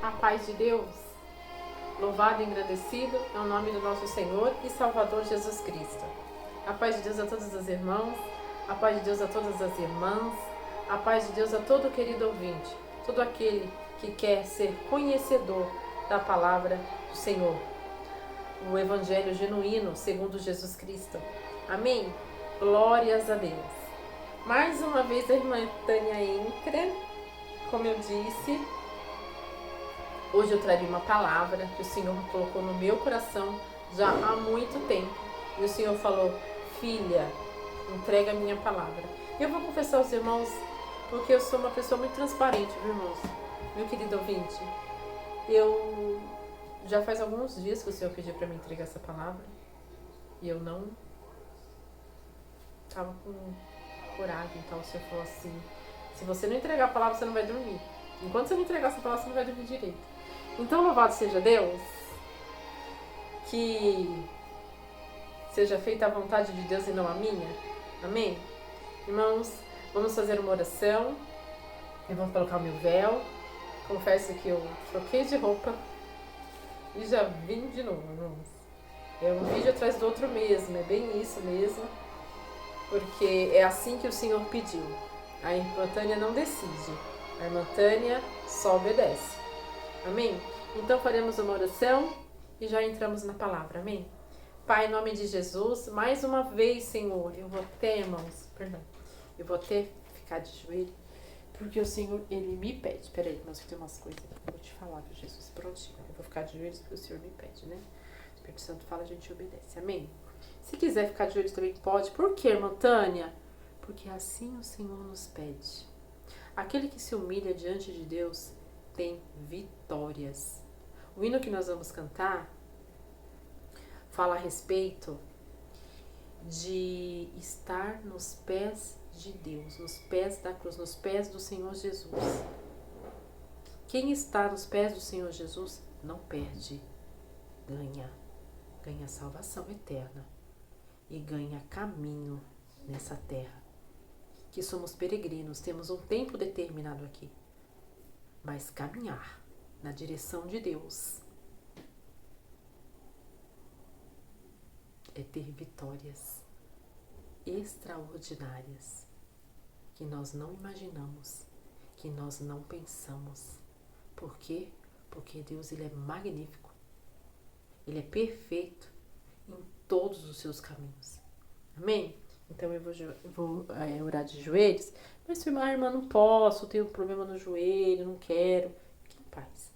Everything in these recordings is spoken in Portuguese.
A paz de Deus, louvado e agradecido é o nome do nosso Senhor e Salvador Jesus Cristo. A paz de Deus a todos os irmãos, a paz de Deus a todas as irmãs, a paz de Deus a todo querido ouvinte, todo aquele que quer ser conhecedor da palavra do Senhor, o Evangelho genuíno segundo Jesus Cristo. Amém? Glórias a Deus. Mais uma vez a irmã Tânia entra, como eu disse. Hoje eu traria uma palavra que o Senhor colocou no meu coração já há muito tempo. E o Senhor falou: filha, entrega a minha palavra. E eu vou confessar aos irmãos, porque eu sou uma pessoa muito transparente, viu, irmãos? Meu querido ouvinte, eu já faz alguns dias que o Senhor pediu para me entregar essa palavra. E eu não estava com coragem. Então o Senhor falou assim: se você não entregar a palavra, você não vai dormir. Enquanto você não entregar essa palavra, você não vai dormir direito. Então, louvado seja Deus, que seja feita a vontade de Deus e não a minha. Amém? Irmãos, vamos fazer uma oração. Eu vou colocar o meu véu. Confesso que eu troquei de roupa e já vim de novo, irmãos. É um vídeo atrás do outro mesmo, é bem isso mesmo. Porque é assim que o Senhor pediu. A irmã Tânia não decide, a irmã Tânia só obedece. Amém? Então faremos uma oração e já entramos na palavra. Amém? Pai, em nome de Jesus, mais uma vez, Senhor, eu vou ter, irmãos, eu vou ter que ficar de joelho, porque o Senhor, Ele me pede. Peraí, irmãos, que tem umas coisas que eu vou te falar, viu, Jesus? Prontinho, eu vou ficar de joelhos porque o Senhor me pede, né? O Espírito Santo fala, a gente obedece. Amém? Se quiser ficar de joelhos também pode. Por quê, irmã Tânia? Porque assim o Senhor nos pede. Aquele que se humilha diante de Deus tem vitórias. O hino que nós vamos cantar fala a respeito de estar nos pés de Deus, nos pés da cruz, nos pés do Senhor Jesus. Quem está nos pés do Senhor Jesus não perde, ganha salvação eterna e ganha caminho nessa terra. Que somos peregrinos, temos um tempo determinado aqui, mas caminhar na direção de Deus é ter vitórias extraordinárias que nós não imaginamos, que nós não pensamos. Por quê? Porque Deus, Ele é magnífico, Ele é perfeito em todos os seus caminhos. Amém? Então eu vou orar de joelhos. Mas se a irmã, não posso, tenho um problema no joelho, não quero. Fique em paz.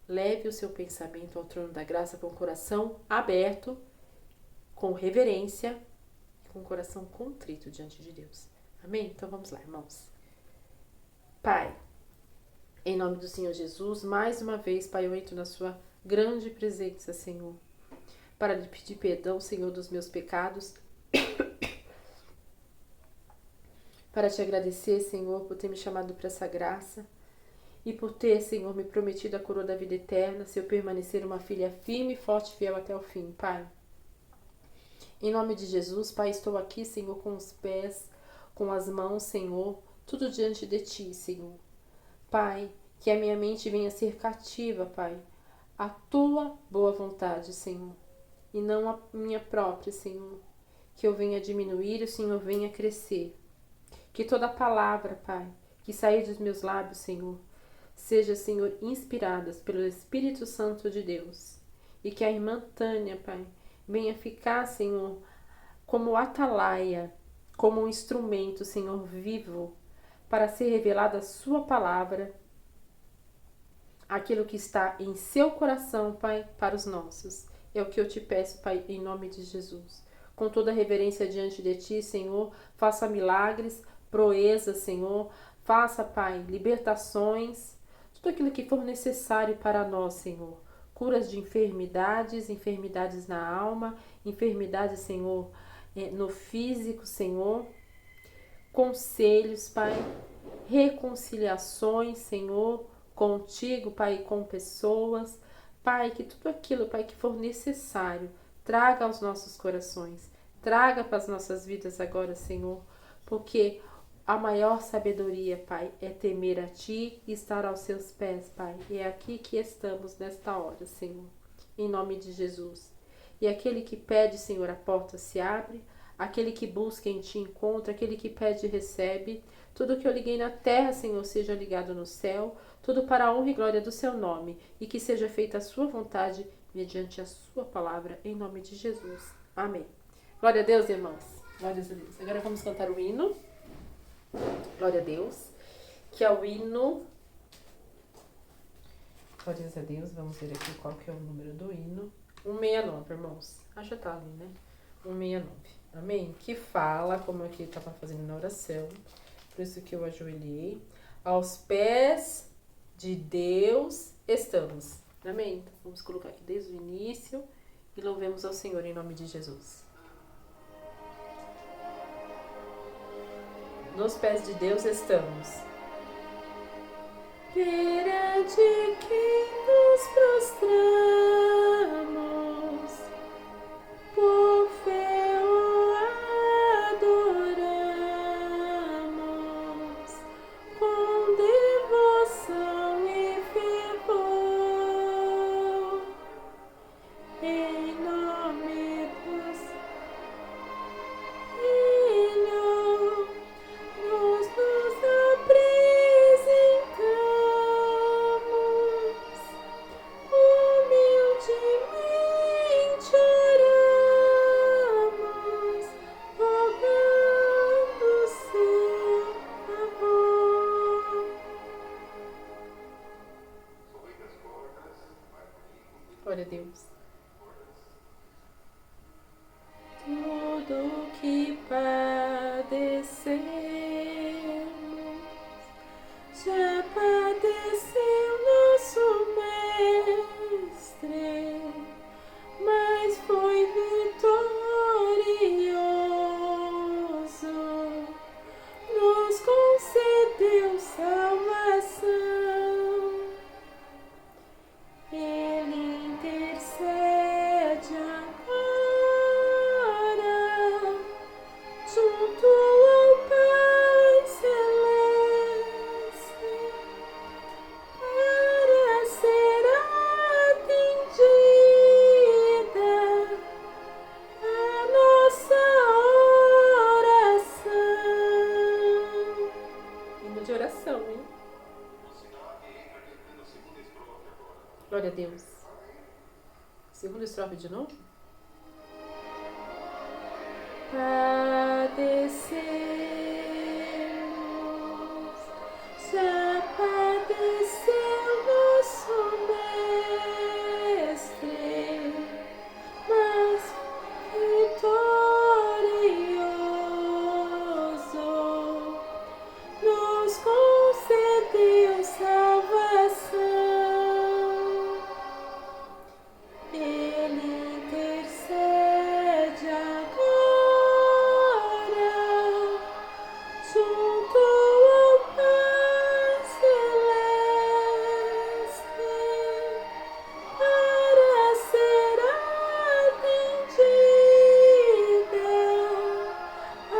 Leve o seu pensamento ao trono da graça com o coração aberto, com reverência, com o coração contrito diante de Deus. Amém? Então vamos lá, irmãos. Pai, em nome do Senhor Jesus, mais uma vez, Pai, eu entro na sua grande presença, Senhor, para lhe pedir perdão, Senhor, dos meus pecados, para te agradecer, Senhor, por ter me chamado para essa graça e por ter, Senhor, me prometido a coroa da vida eterna, se eu permanecer uma filha firme, forte e fiel até o fim, Pai. Em nome de Jesus, Pai, estou aqui, Senhor, com os pés, com as mãos, Senhor, tudo diante de Ti, Senhor. Pai, que a minha mente venha a ser cativa, Pai, à Tua boa vontade, Senhor, e não a minha própria, Senhor. Que eu venha diminuir e o Senhor venha crescer. Que toda palavra, Pai, que sair dos meus lábios, Senhor, seja, Senhor, inspiradas pelo Espírito Santo de Deus. E que a irmã Tânia, Pai, venha ficar, Senhor, como atalaia, como um instrumento, Senhor, vivo, para ser revelada a sua palavra, aquilo que está em seu coração, Pai, para os nossos. É o que eu te peço, Pai, em nome de Jesus. Com toda reverência diante de Ti, Senhor, faça milagres, proezas, Senhor. Faça, Pai, libertações, tudo aquilo que for necessário para nós, Senhor. Curas de enfermidades, enfermidades na alma, enfermidades, Senhor, no físico, Senhor. Conselhos, Pai, reconciliações, Senhor, contigo, Pai, e com pessoas. Pai, que tudo aquilo, Pai, que for necessário, traga aos nossos corações, traga para as nossas vidas agora, Senhor, porque A maior sabedoria, Pai, é temer a Ti e estar aos Seus pés, Pai. E é aqui que estamos nesta hora, Senhor, em nome de Jesus. E aquele que pede, Senhor, a porta se abre, aquele que busca em Ti encontra, aquele que pede recebe. Tudo que eu liguei na terra, Senhor, seja ligado no céu, tudo para a honra e glória do Seu nome, e que seja feita a Sua vontade, mediante a Sua palavra, em nome de Jesus. Amém. Glória a Deus, irmãos. Glória a Deus. Agora vamos cantar o hino. Glória a Deus. Que é o hino. Glória a Deus. Vamos ver aqui qual que é o número do hino. 169, irmãos. Já tá ali, né? 169. Amém? Que fala, como eu aqui estava fazendo na oração. Por isso que eu ajoelhei. Aos pés de Deus estamos. Amém? Então vamos colocar aqui desde o início. E louvemos ao Senhor em nome de Jesus. Nos pés de Deus estamos. Perante quem nos prostramos, por fé o adoramos, com devoção e fervor, em nome do Senhor, nós nos apresentamos, humildemente oramos, rogando seu favor. Glória a Deus. Tudo que padecemos, já padeceu nosso Mestre, mas foi vitorioso, nos concedeu salvação. Ele intercede agora junto ao Pai Celeste para ser atendida a nossa oração. Hino de oração, hein? Glória a Deus. Segunda estrofe de novo. Padecemos, já padeceu nosso Mestre, mas vitorioso, nos concedeu salvação. Ele intercede agora junto ao Pai Celeste para ser atendida a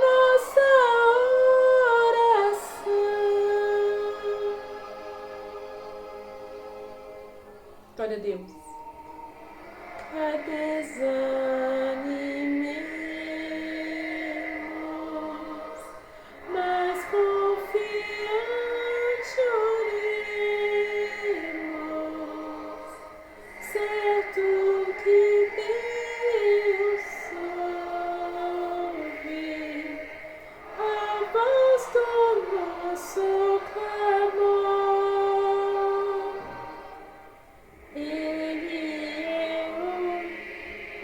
nossa oração. Glória a Deus. Desanimemos, mas confiante oremos, certo que Deus ouve a voz do nosso clamor. Ele é o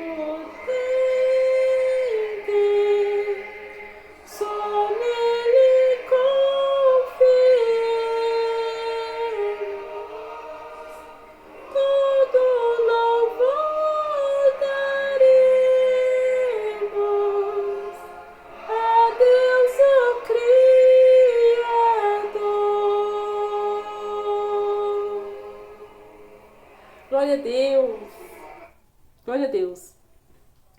potente, só nele confiemos, todo louvor daremos a Deus o Criador. Glória a Deus. Glória a Deus.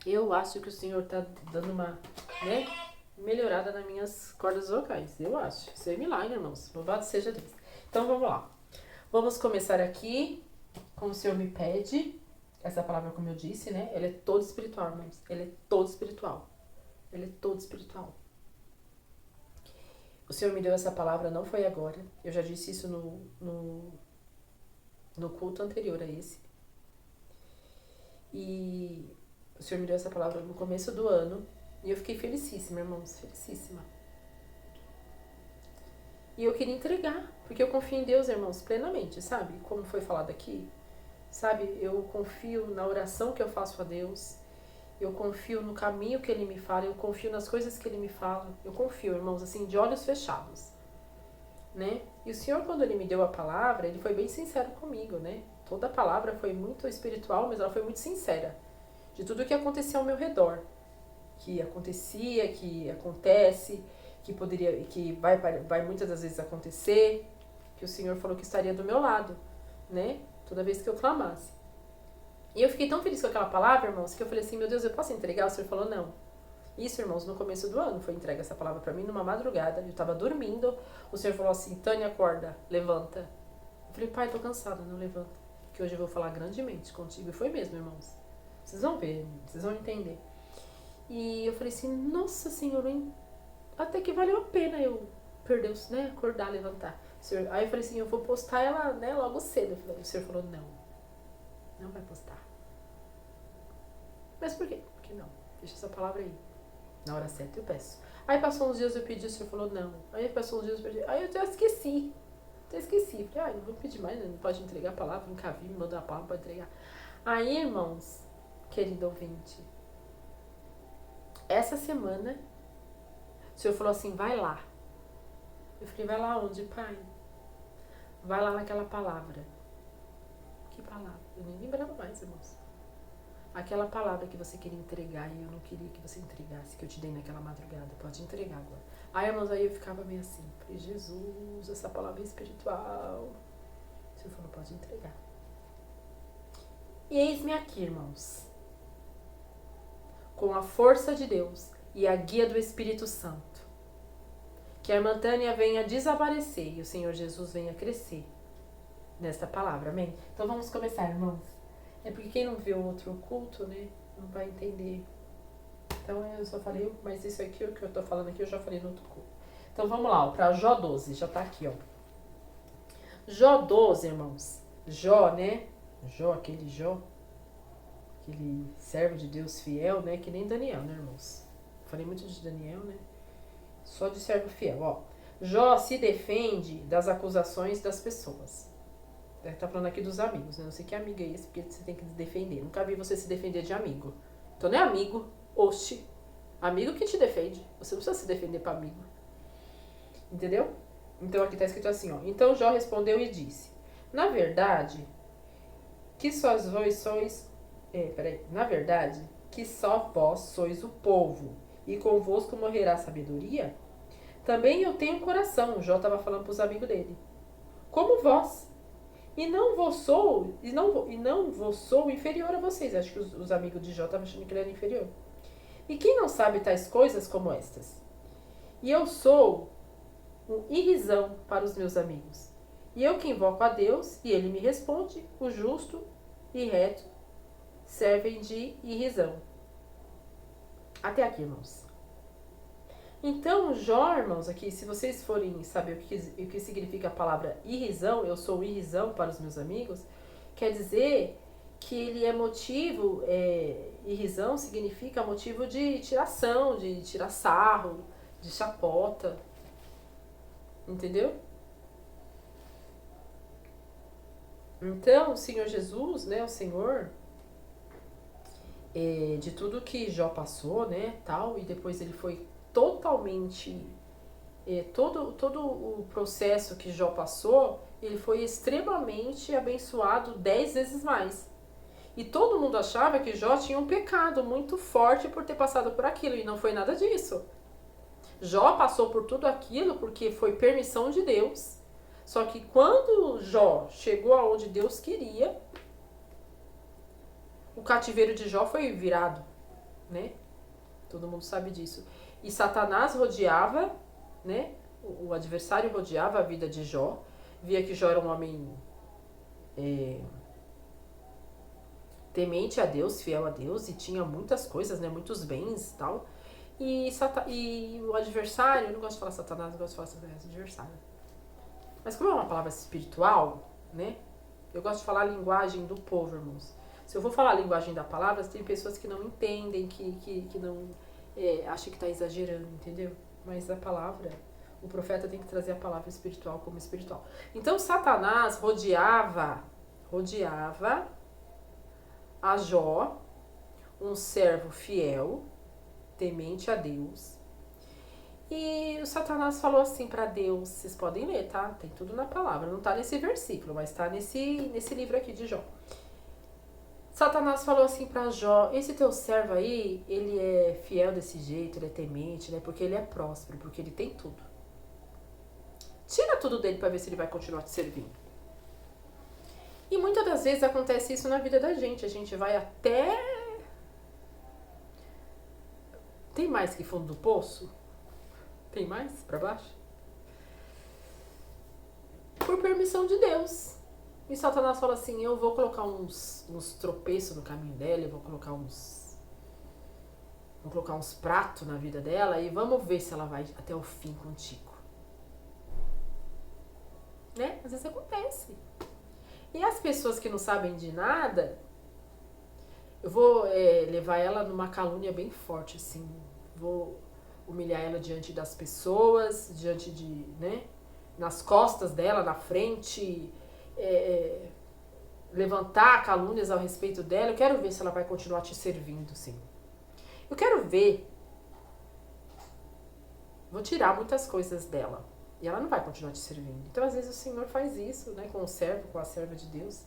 Eu acho que o Senhor está dando uma, né? melhorada nas minhas cordas vocais, eu acho. Isso é milagre, irmãos. Louvado seja Deus. Então vamos lá. Vamos começar aqui, como o Senhor me pede. Essa palavra, como eu disse, né? Ela é toda espiritual, irmãos. Ela é toda espiritual. Ela é toda espiritual. O Senhor me deu essa palavra, não foi agora. Eu já disse isso no culto anterior a esse. E o Senhor me deu essa palavra no começo do ano. E eu fiquei felicíssima, irmãos. Felicíssima. E eu queria entregar. Porque eu confio em Deus, irmãos, plenamente, sabe? Como foi falado aqui. Sabe? Eu confio na oração que eu faço a Deus. Eu confio no caminho que Ele me fala. Eu confio nas coisas que Ele me fala. Eu confio, irmãos, assim, de olhos fechados. Né? E o Senhor, quando Ele me deu a palavra, Ele foi bem sincero comigo, né? Toda a palavra foi muito espiritual, mas ela foi muito sincera. De tudo que acontecia ao meu redor. Que acontecia, que acontece, que poderia, que vai muitas das vezes acontecer. Que o Senhor falou que estaria do meu lado, né? Toda vez que eu clamasse. E eu fiquei tão feliz com aquela palavra, irmãos, que eu falei assim, meu Deus, eu posso entregar? O Senhor falou, não. Isso, irmãos, no começo do ano foi entregue essa palavra pra mim, numa madrugada. Eu tava dormindo, o Senhor falou assim, Tânia, acorda, levanta. Eu falei, pai, tô cansada, não levanta. Que hoje eu vou falar grandemente contigo. E foi mesmo, irmãos. Vocês vão ver, vocês vão entender. E eu falei assim, nossa, Senhor, até que valeu a pena eu perder, né, acordar, levantar. Senhor, aí eu falei assim, eu vou postar ela, né, logo cedo. O Senhor falou, não vai postar. Mas por quê? Porque não, deixa essa palavra aí. Na hora certa eu peço. Aí passou uns dias eu pedi, o Senhor falou, não. Aí passou uns dias eu pedi, aí eu já esqueci. Falei, não vou pedir mais, não pode entregar a palavra, nunca vi, me mandou a palavra pra entregar. Aí, irmãos, querido ouvinte, essa semana, o Senhor falou assim, vai lá. Eu falei, vai lá onde, pai? Vai lá naquela palavra. Que palavra? Eu nem lembrava mais, irmãos. Aquela palavra que você queria entregar e eu não queria que você entregasse, que eu te dei naquela madrugada. Pode entregar agora. Aí, irmãos, aí eu ficava meio assim. Falei, Jesus, essa palavra é espiritual. O Senhor falou, pode entregar. E eis-me aqui, irmãos. Com a força de Deus e a guia do Espírito Santo. Que a irmã Tânia venha desaparecer e o Senhor Jesus venha crescer nesta palavra, amém? Então vamos começar, irmãos. É porque quem não viu outro culto, né, não vai entender. Então eu só falei, mas isso aqui, o que eu tô falando aqui, eu já falei no outro culto. Então vamos lá, para Jó 12, já tá aqui, ó. Jó 12, irmãos. Jó, né? Jó, aquele servo de Deus fiel, né? Que nem Daniel, né, irmãos? Falei muito de Daniel, né? Só de servo fiel, ó. Jó se defende das acusações das pessoas. Tá falando aqui dos amigos, né? Não sei que amigo é esse, porque você tem que se defender. Nunca vi você se defender de amigo. Então não é amigo, oxe. Amigo que te defende. Você não precisa se defender para amigo. Entendeu? Então aqui tá escrito assim, ó. Então Jó respondeu e disse, na verdade, que só vós sois... Na verdade, que só vós sois o povo, e convosco morrerá a sabedoria? Também eu tenho coração, Jó estava falando para os amigos dele. Como vós. E não vos sou inferior a vocês. Acho que os amigos de Jó estavam achando que ele era inferior. E quem não sabe tais coisas como estas? E eu sou um irrisão para os meus amigos. E eu que invoco a Deus, e ele me responde, o justo e reto servem de irrisão. Até aqui, irmãos. Então, Jó, irmãos, aqui, se vocês forem saber o que significa a palavra irrisão, eu sou irrisão para os meus amigos, quer dizer que ele é motivo, irrisão significa motivo de tiração, de tirar sarro, de chacota. Entendeu? Então, o Senhor Jesus, né, o Senhor, de tudo que Jó passou, né, tal, e depois ele foi totalmente, todo o processo que Jó passou, ele foi extremamente abençoado 10 vezes mais. E todo mundo achava que Jó tinha um pecado muito forte por ter passado por aquilo, e não foi nada disso. Jó passou por tudo aquilo porque foi permissão de Deus. Só que quando Jó chegou aonde Deus queria, o cativeiro de Jó foi virado, né? Todo mundo sabe disso. E Satanás rodeava, né? O adversário rodeava a vida de Jó. Via que Jó era um homem temente a Deus, fiel a Deus, e tinha muitas coisas, né? Muitos bens e tal. E o adversário, eu não gosto de falar Satanás, eu gosto de falar Satanás, adversário. Mas como é uma palavra espiritual, né? Eu gosto de falar a linguagem do povo, irmãos. Se eu vou falar a linguagem da palavra, tem pessoas que não entendem, que não acham que está exagerando, entendeu? Mas a palavra, o profeta tem que trazer a palavra espiritual como espiritual. Então Satanás rodeava a Jó, um servo fiel, temente a Deus. E o Satanás falou assim para Deus, vocês podem ler, tá? Tem tudo na palavra, não tá nesse versículo, mas tá nesse livro aqui de Jó. Satanás falou assim para Jó, esse teu servo aí, ele é fiel desse jeito, ele é temente, né? Porque ele é próspero, porque ele tem tudo. Tira tudo dele para ver se ele vai continuar te servindo. E muitas das vezes acontece isso na vida da gente, a gente vai até... Tem mais que fundo do poço? Tem mais para baixo? Por permissão de Deus. E Satanás fala assim, eu vou colocar uns tropeços no caminho dela, eu vou colocar uns pratos na vida dela e vamos ver se ela vai até o fim contigo. Né? Às vezes acontece. E as pessoas que não sabem de nada, eu vou levar ela numa calúnia bem forte, assim. Vou humilhar ela diante das pessoas, diante de, né? Nas costas dela, na frente, levantar calúnias ao respeito dela. Eu quero ver se ela vai continuar te servindo, sim. Eu quero ver. Vou tirar muitas coisas dela. E ela não vai continuar te servindo. Então, às vezes, o Senhor faz isso, né? Com o servo, com a serva de Deus.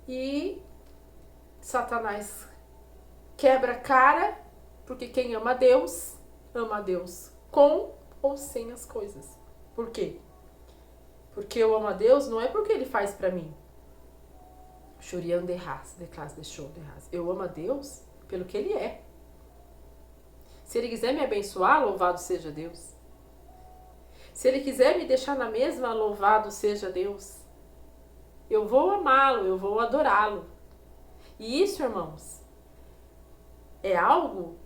E Satanás quebra a cara, porque quem ama a Deus com ou sem as coisas. Por quê? Porque eu amo a Deus não é porque Ele faz pra mim. Eu amo a Deus pelo que Ele é. Se Ele quiser me abençoar, louvado seja Deus. Se Ele quiser me deixar na mesma, louvado seja Deus. Eu vou amá-lo, eu vou adorá-lo. E isso, irmãos, é algo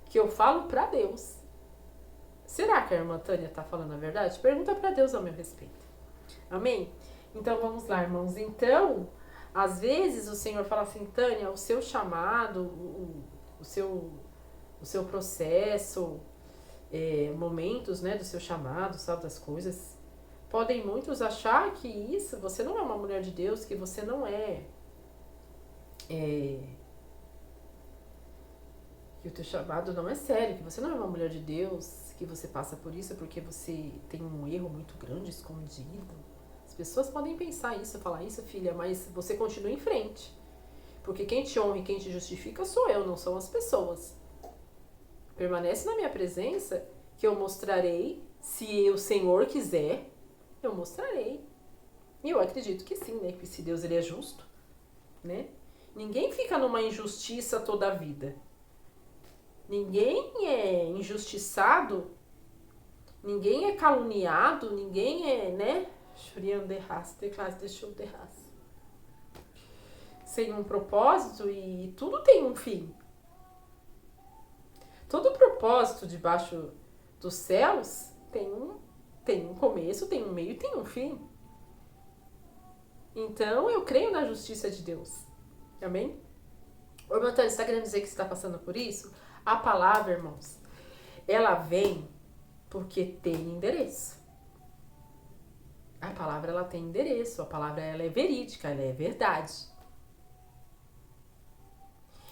que eu falo pra Deus. Será que a irmã Tânia tá falando a verdade? Pergunta pra Deus ao meu respeito. Amém? Então vamos lá, irmãos. Então, às vezes o Senhor fala assim, Tânia, o seu chamado, o seu processo, momentos, né, do seu chamado, sabe, das coisas, podem muitos achar que isso, você não é uma mulher de Deus, que você não que o teu chamado não é sério, que você não é uma mulher de Deus, que você passa por isso porque você tem um erro muito grande escondido. As pessoas podem pensar isso, falar isso, filha, mas você continua em frente. Porque quem te honra e quem te justifica sou eu, não são as pessoas. Permanece na minha presença que eu mostrarei, se o Senhor quiser, eu mostrarei. E eu acredito que sim, né? Que se Deus ele é justo, né? Ninguém fica numa injustiça toda a vida. Ninguém é injustiçado, ninguém é caluniado, ninguém é, né? Sem um propósito e tudo tem um fim. Todo propósito debaixo dos céus tem um começo, tem um meio e tem um fim. Então eu creio na justiça de Deus. Amém? Ô, irmã Tânia, você está querendo dizer que você está passando por isso? A palavra, irmãos, ela vem porque tem endereço. A palavra, ela tem endereço. A palavra, ela é verídica, ela é verdade.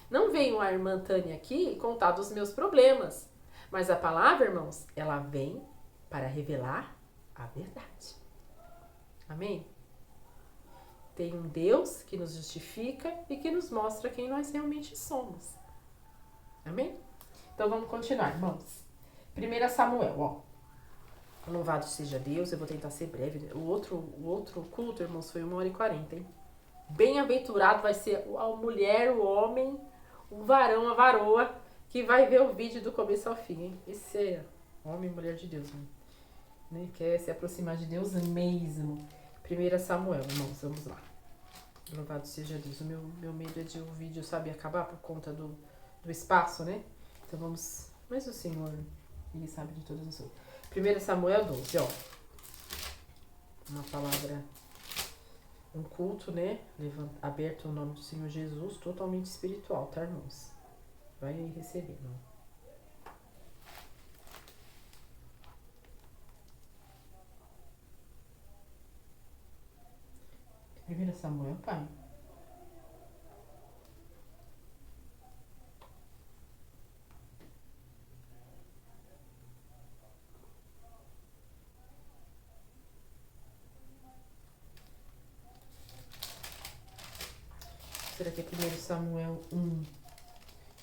Não veio a irmã Tânia aqui contar dos meus problemas. Mas a palavra, irmãos, ela vem para revelar a verdade. Amém? Tem um Deus que nos justifica e que nos mostra quem nós realmente somos. Amém? Então vamos continuar, irmãos. 1 Samuel, ó. Louvado seja Deus, eu vou tentar ser breve. O outro culto, irmãos, foi 1h40, hein? Bem-aventurado vai ser a mulher, o homem, o varão, a varoa, que vai ver o vídeo do começo ao fim, hein? Esse é homem e mulher de Deus, né? Quer se aproximar de Deus mesmo. 1 Samuel, irmãos, vamos lá. Louvado seja Deus. O meu medo é de o vídeo, sabe, acabar por conta do espaço, né? Então vamos... Mas o Senhor, Ele sabe de todas as coisas. 1 Samuel 12, ó. Uma palavra, um culto, né? Aberto ao nome do Senhor Jesus, totalmente espiritual, tá, irmãos? Vai aí receber, não? 1 Samuel, pai. Será que é 1 Samuel 1?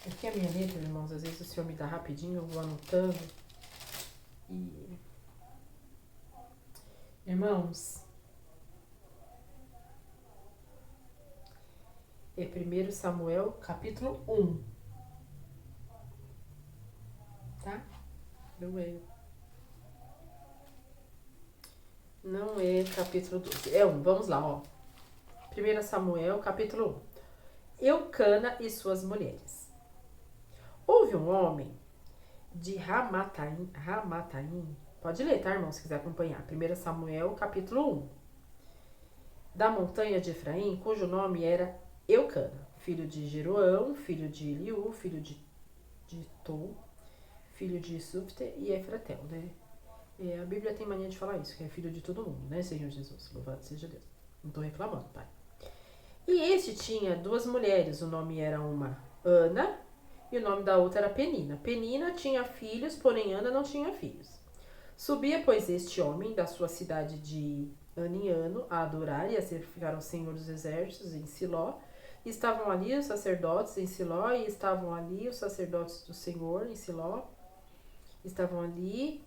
Aqui é a minha letra, irmãos. Às vezes o Senhor me dá rapidinho, eu vou anotando. E... Irmãos, é 1 Samuel, capítulo 1. Tá? Não é capítulo 12. É 1. Vamos lá, ó. 1 Samuel, capítulo 1. Eucana e suas mulheres. Houve um homem de Ramataim. Pode ler, tá, irmão, se quiser acompanhar. 1 Samuel, capítulo 1. Da montanha de Efraim, cujo nome era Eucana, filho de Jeroão, filho de Eliú, filho de Tou, filho de Sufte e Efratel, né? A Bíblia tem mania de falar isso, que é filho de todo mundo, né, Senhor Jesus? Louvado seja Deus. Não tô reclamando, pai. E este tinha 2 mulheres, o nome era uma Ana e o nome da outra era Penina. Penina tinha filhos, porém Ana não tinha filhos. Subia, pois, este homem da sua cidade de ano em ano a adorar e a sacrificar ao Senhor dos Exércitos em Siló. E estavam ali os sacerdotes em Siló, e estavam ali os sacerdotes do Senhor em Siló. Estavam ali,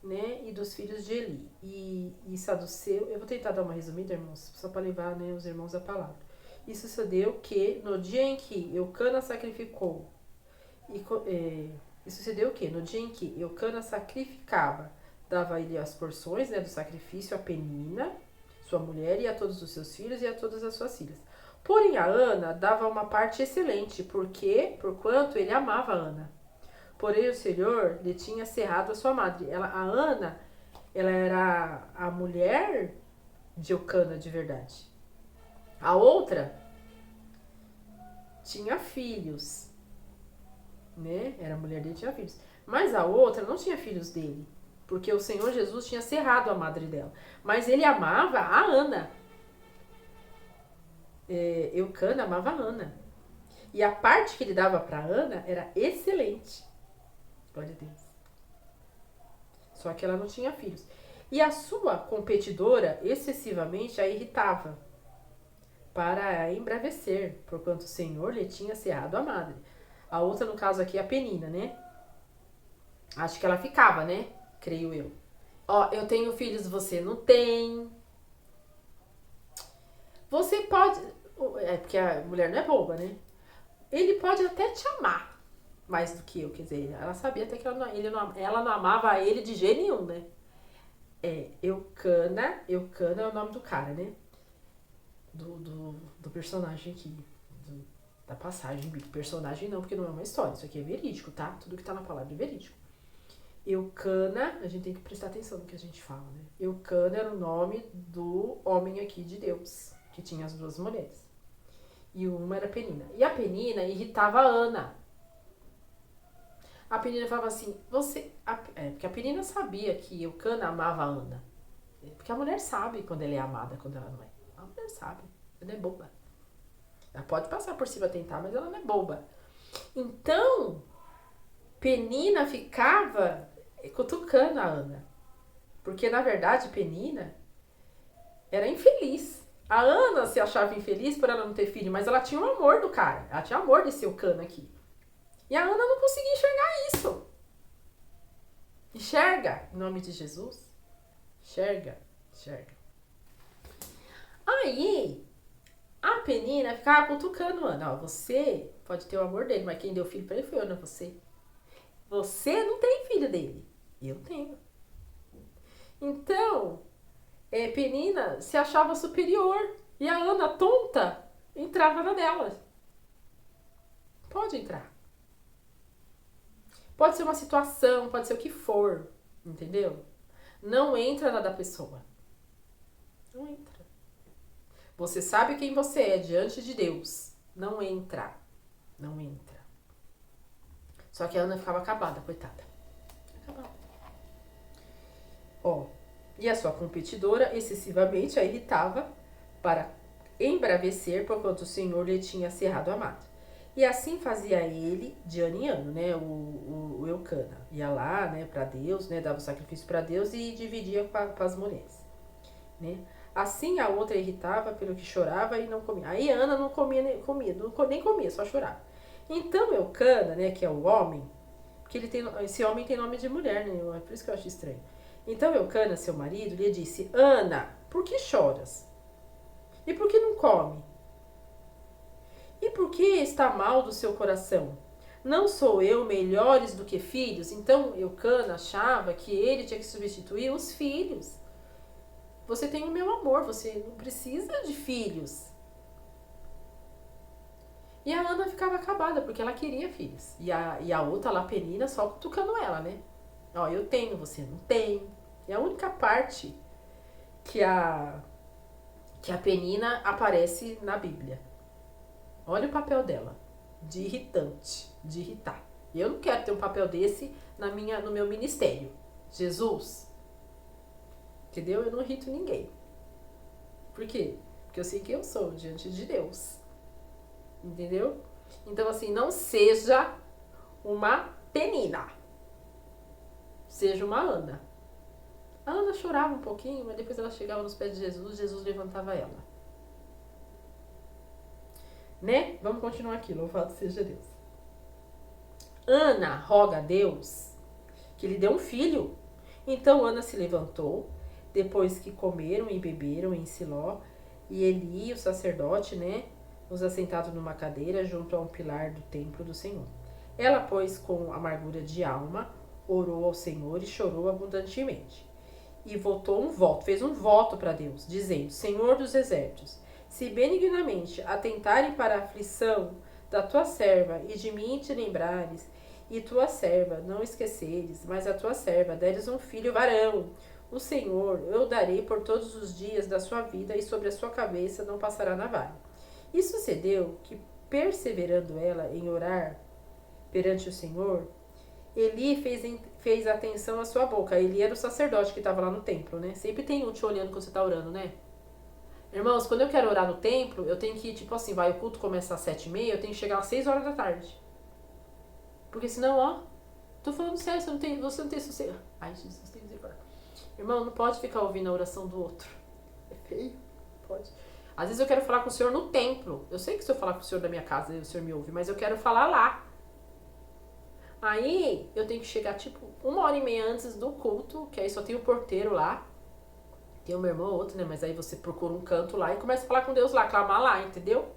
né, e dos filhos de Eli. E Saduceu, eu vou tentar dar uma resumida, irmãos, só para levar, né, os irmãos a palavra. E sucedeu que no dia em que Eucana sacrificou, sucedeu que no dia em que Eucana sacrificava, dava a ele as porções, né, do sacrifício a Penina, sua mulher, e a todos os seus filhos e a todas as suas filhas. Porém a Ana dava uma parte excelente, porquanto ele amava a Ana. Porém o Senhor lhe tinha cerrado a sua madre. A Ana, ela era a mulher de Eucana de verdade. A outra tinha filhos, né? Era a mulher dele, tinha filhos. Mas a outra não tinha filhos dele, porque o Senhor Jesus tinha cerrado a madre dela. Mas ele amava a Ana. Eucana amava a Ana. E a parte que ele dava para Ana era excelente. Glória a Deus. Só que ela não tinha filhos. E a sua competidora excessivamente a irritava, para a embravecer, porquanto o Senhor lhe tinha cerrado a madre. A outra, no caso aqui, é a Penina, né? Acho que ela ficava, né? Creio eu. Ó, eu tenho filhos, você não tem. Você pode... porque a mulher não é boba, né? Ele pode até te amar mais do que eu, quer dizer, ela sabia até que ela não amava ele de jeito nenhum, né? Eucana é o nome do cara, né? Do personagem aqui, da passagem, personagem não, porque não é uma história, isso aqui é verídico, tá? Tudo que tá na palavra é verídico. Eucana, a gente tem que prestar atenção no que a gente fala, né? Eucana era o nome do homem aqui de Deus, que tinha as 2 mulheres. E uma era Penina. E a Penina irritava a Ana. A Penina falava assim, porque a Penina sabia que Eucana amava a Ana. Porque a mulher sabe quando ela é amada, quando ela não é. A mulher sabe, ela não é boba. Ela pode passar por cima tentar, mas ela não é boba. Então, Penina ficava cutucando a Ana. Porque, na verdade, Penina era infeliz. A Ana se achava infeliz por ela não ter filho, mas ela tinha o amor do cara. Ela tinha amor desse Eucana aqui. E a Ana não conseguia enxergar isso. Enxerga, em nome de Jesus. Enxerga. Aí, a Penina ficava cutucando Ana. Ó, você pode ter o amor dele, mas quem deu filho pra ele foi Ana, você. Você não tem filho dele. Eu tenho. Então, Penina se achava superior. E a Ana, tonta, entrava na dela. Pode entrar. Pode ser uma situação, pode ser o que for. Entendeu? Não entra na da pessoa. Não entra. Você sabe quem você é diante de Deus. Não entra. Não entra. Só que a Ana ficava acabada, coitada. Acabada. Ó, e a sua competidora excessivamente a irritava para embravecer por quanto o Senhor lhe tinha cerrado a mata. E assim fazia ele de ano em ano, né, o Eucana. Ia lá, né, para Deus, né, dava o sacrifício para Deus e dividia com as mulheres, né. Assim a outra irritava pelo que chorava e não comia. Aí Ana não comia, nem comia, só chorava. Então Eucana, né, que é o homem, porque esse homem tem nome de mulher, né, é por isso que eu acho estranho. Então Eucana, seu marido, lhe disse: Ana, por que choras? E por que não come? E por que está mal do seu coração? Não sou eu melhores do que filhos? Então Eucana achava que ele tinha que substituir os filhos. Você tem o meu amor, você não precisa de filhos. E a Ana ficava acabada, porque ela queria filhos. E a outra lá, Penina, só cutucando ela, né? Ó, eu tenho, você não tem. E a única parte que a Penina aparece na Bíblia. Olha o papel dela, de irritante, de irritar. Eu não quero ter um papel desse no meu ministério. Jesus, entendeu? Eu não irrito ninguém. Por quê? Porque eu sei quem eu sou diante de Deus. Entendeu? Então, assim, não seja uma Penina. Seja uma Ana. A Ana chorava um pouquinho, mas depois ela chegava nos pés de Jesus, Jesus levantava ela. Né? Vamos continuar aqui, louvado seja Deus. Ana roga a Deus que lhe dê um filho. Então Ana se levantou, depois que comeram e beberam em Siló, e Eli, o sacerdote, né, os assentados numa cadeira junto a um pilar do templo do Senhor. Ela, pois, com amargura de alma, orou ao Senhor e chorou abundantemente. E fez um voto para Deus, dizendo: Senhor dos exércitos, se benignamente atentarem para a aflição da tua serva e de mim te lembrares, e tua serva não esqueceres, mas a tua serva deres um filho varão, o Senhor eu darei por todos os dias da sua vida, e sobre a sua cabeça não passará navalha. E sucedeu que, perseverando ela em orar perante o Senhor, Eli fez atenção à sua boca. Eli era o sacerdote que estava lá no templo, né? Sempre tem um te olhando quando você está orando, né? Irmãos, quando eu quero orar no templo, eu tenho que, tipo assim, o culto começa às 7h30, eu tenho que chegar às 6 horas da tarde. Porque senão, ó, tô falando sério, você não tem sossego. Ai, Jesus, tem misericórdia. Irmão, não pode ficar ouvindo a oração do outro. É feio? Pode. Às vezes eu quero falar com o Senhor no templo. Eu sei que se eu falar com o Senhor da minha casa, o Senhor me ouve, mas eu quero falar lá. Aí, eu tenho que chegar, tipo, 1h30 antes do culto, que aí só tem o porteiro lá. Tem uma irmã ou outra, né? Mas aí você procura um canto lá e começa a falar com Deus lá, clamar lá, entendeu?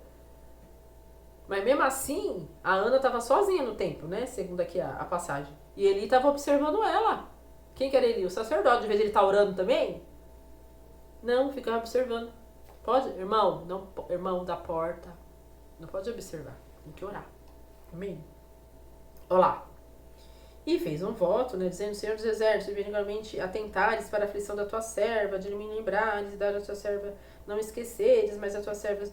Mas mesmo assim, a Ana tava sozinha no templo, né? Segundo aqui a passagem. E Eli tava observando ela. Quem que era Eli? O sacerdote. De vez ele tá orando também? Não, ficava observando. Pode? Irmão, não, irmão da porta. Não pode observar. Tem que orar. Amém? Olha lá. E fez um voto, né, dizendo: Senhor dos exércitos, benignamente atentares para a aflição da tua serva, de mim lembrares, e dar a tua serva não esqueceres, mas a tua serva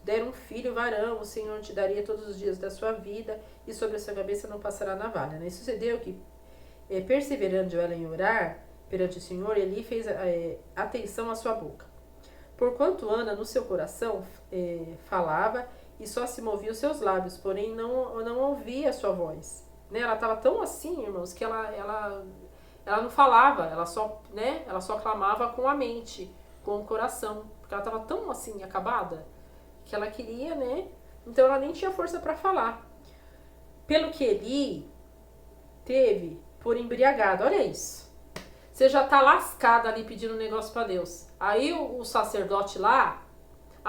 der um filho varão, o Senhor te daria todos os dias da sua vida, e sobre a sua cabeça não passará navalha. Né? E sucedeu que, perseverando ela em orar perante o Senhor, Eli fez atenção à sua boca. Porquanto Ana no seu coração falava, e só se movia os seus lábios, porém não ouvia a sua voz. Né? Ela estava tão assim, irmãos, que ela não falava, ela só clamava com a mente, com o coração, porque ela estava tão assim, acabada, que ela queria, né? Então ela nem tinha força para falar. Pelo que Eli teve por embriagado, olha isso. Você já tá lascada ali pedindo um negócio para Deus. Aí o sacerdote lá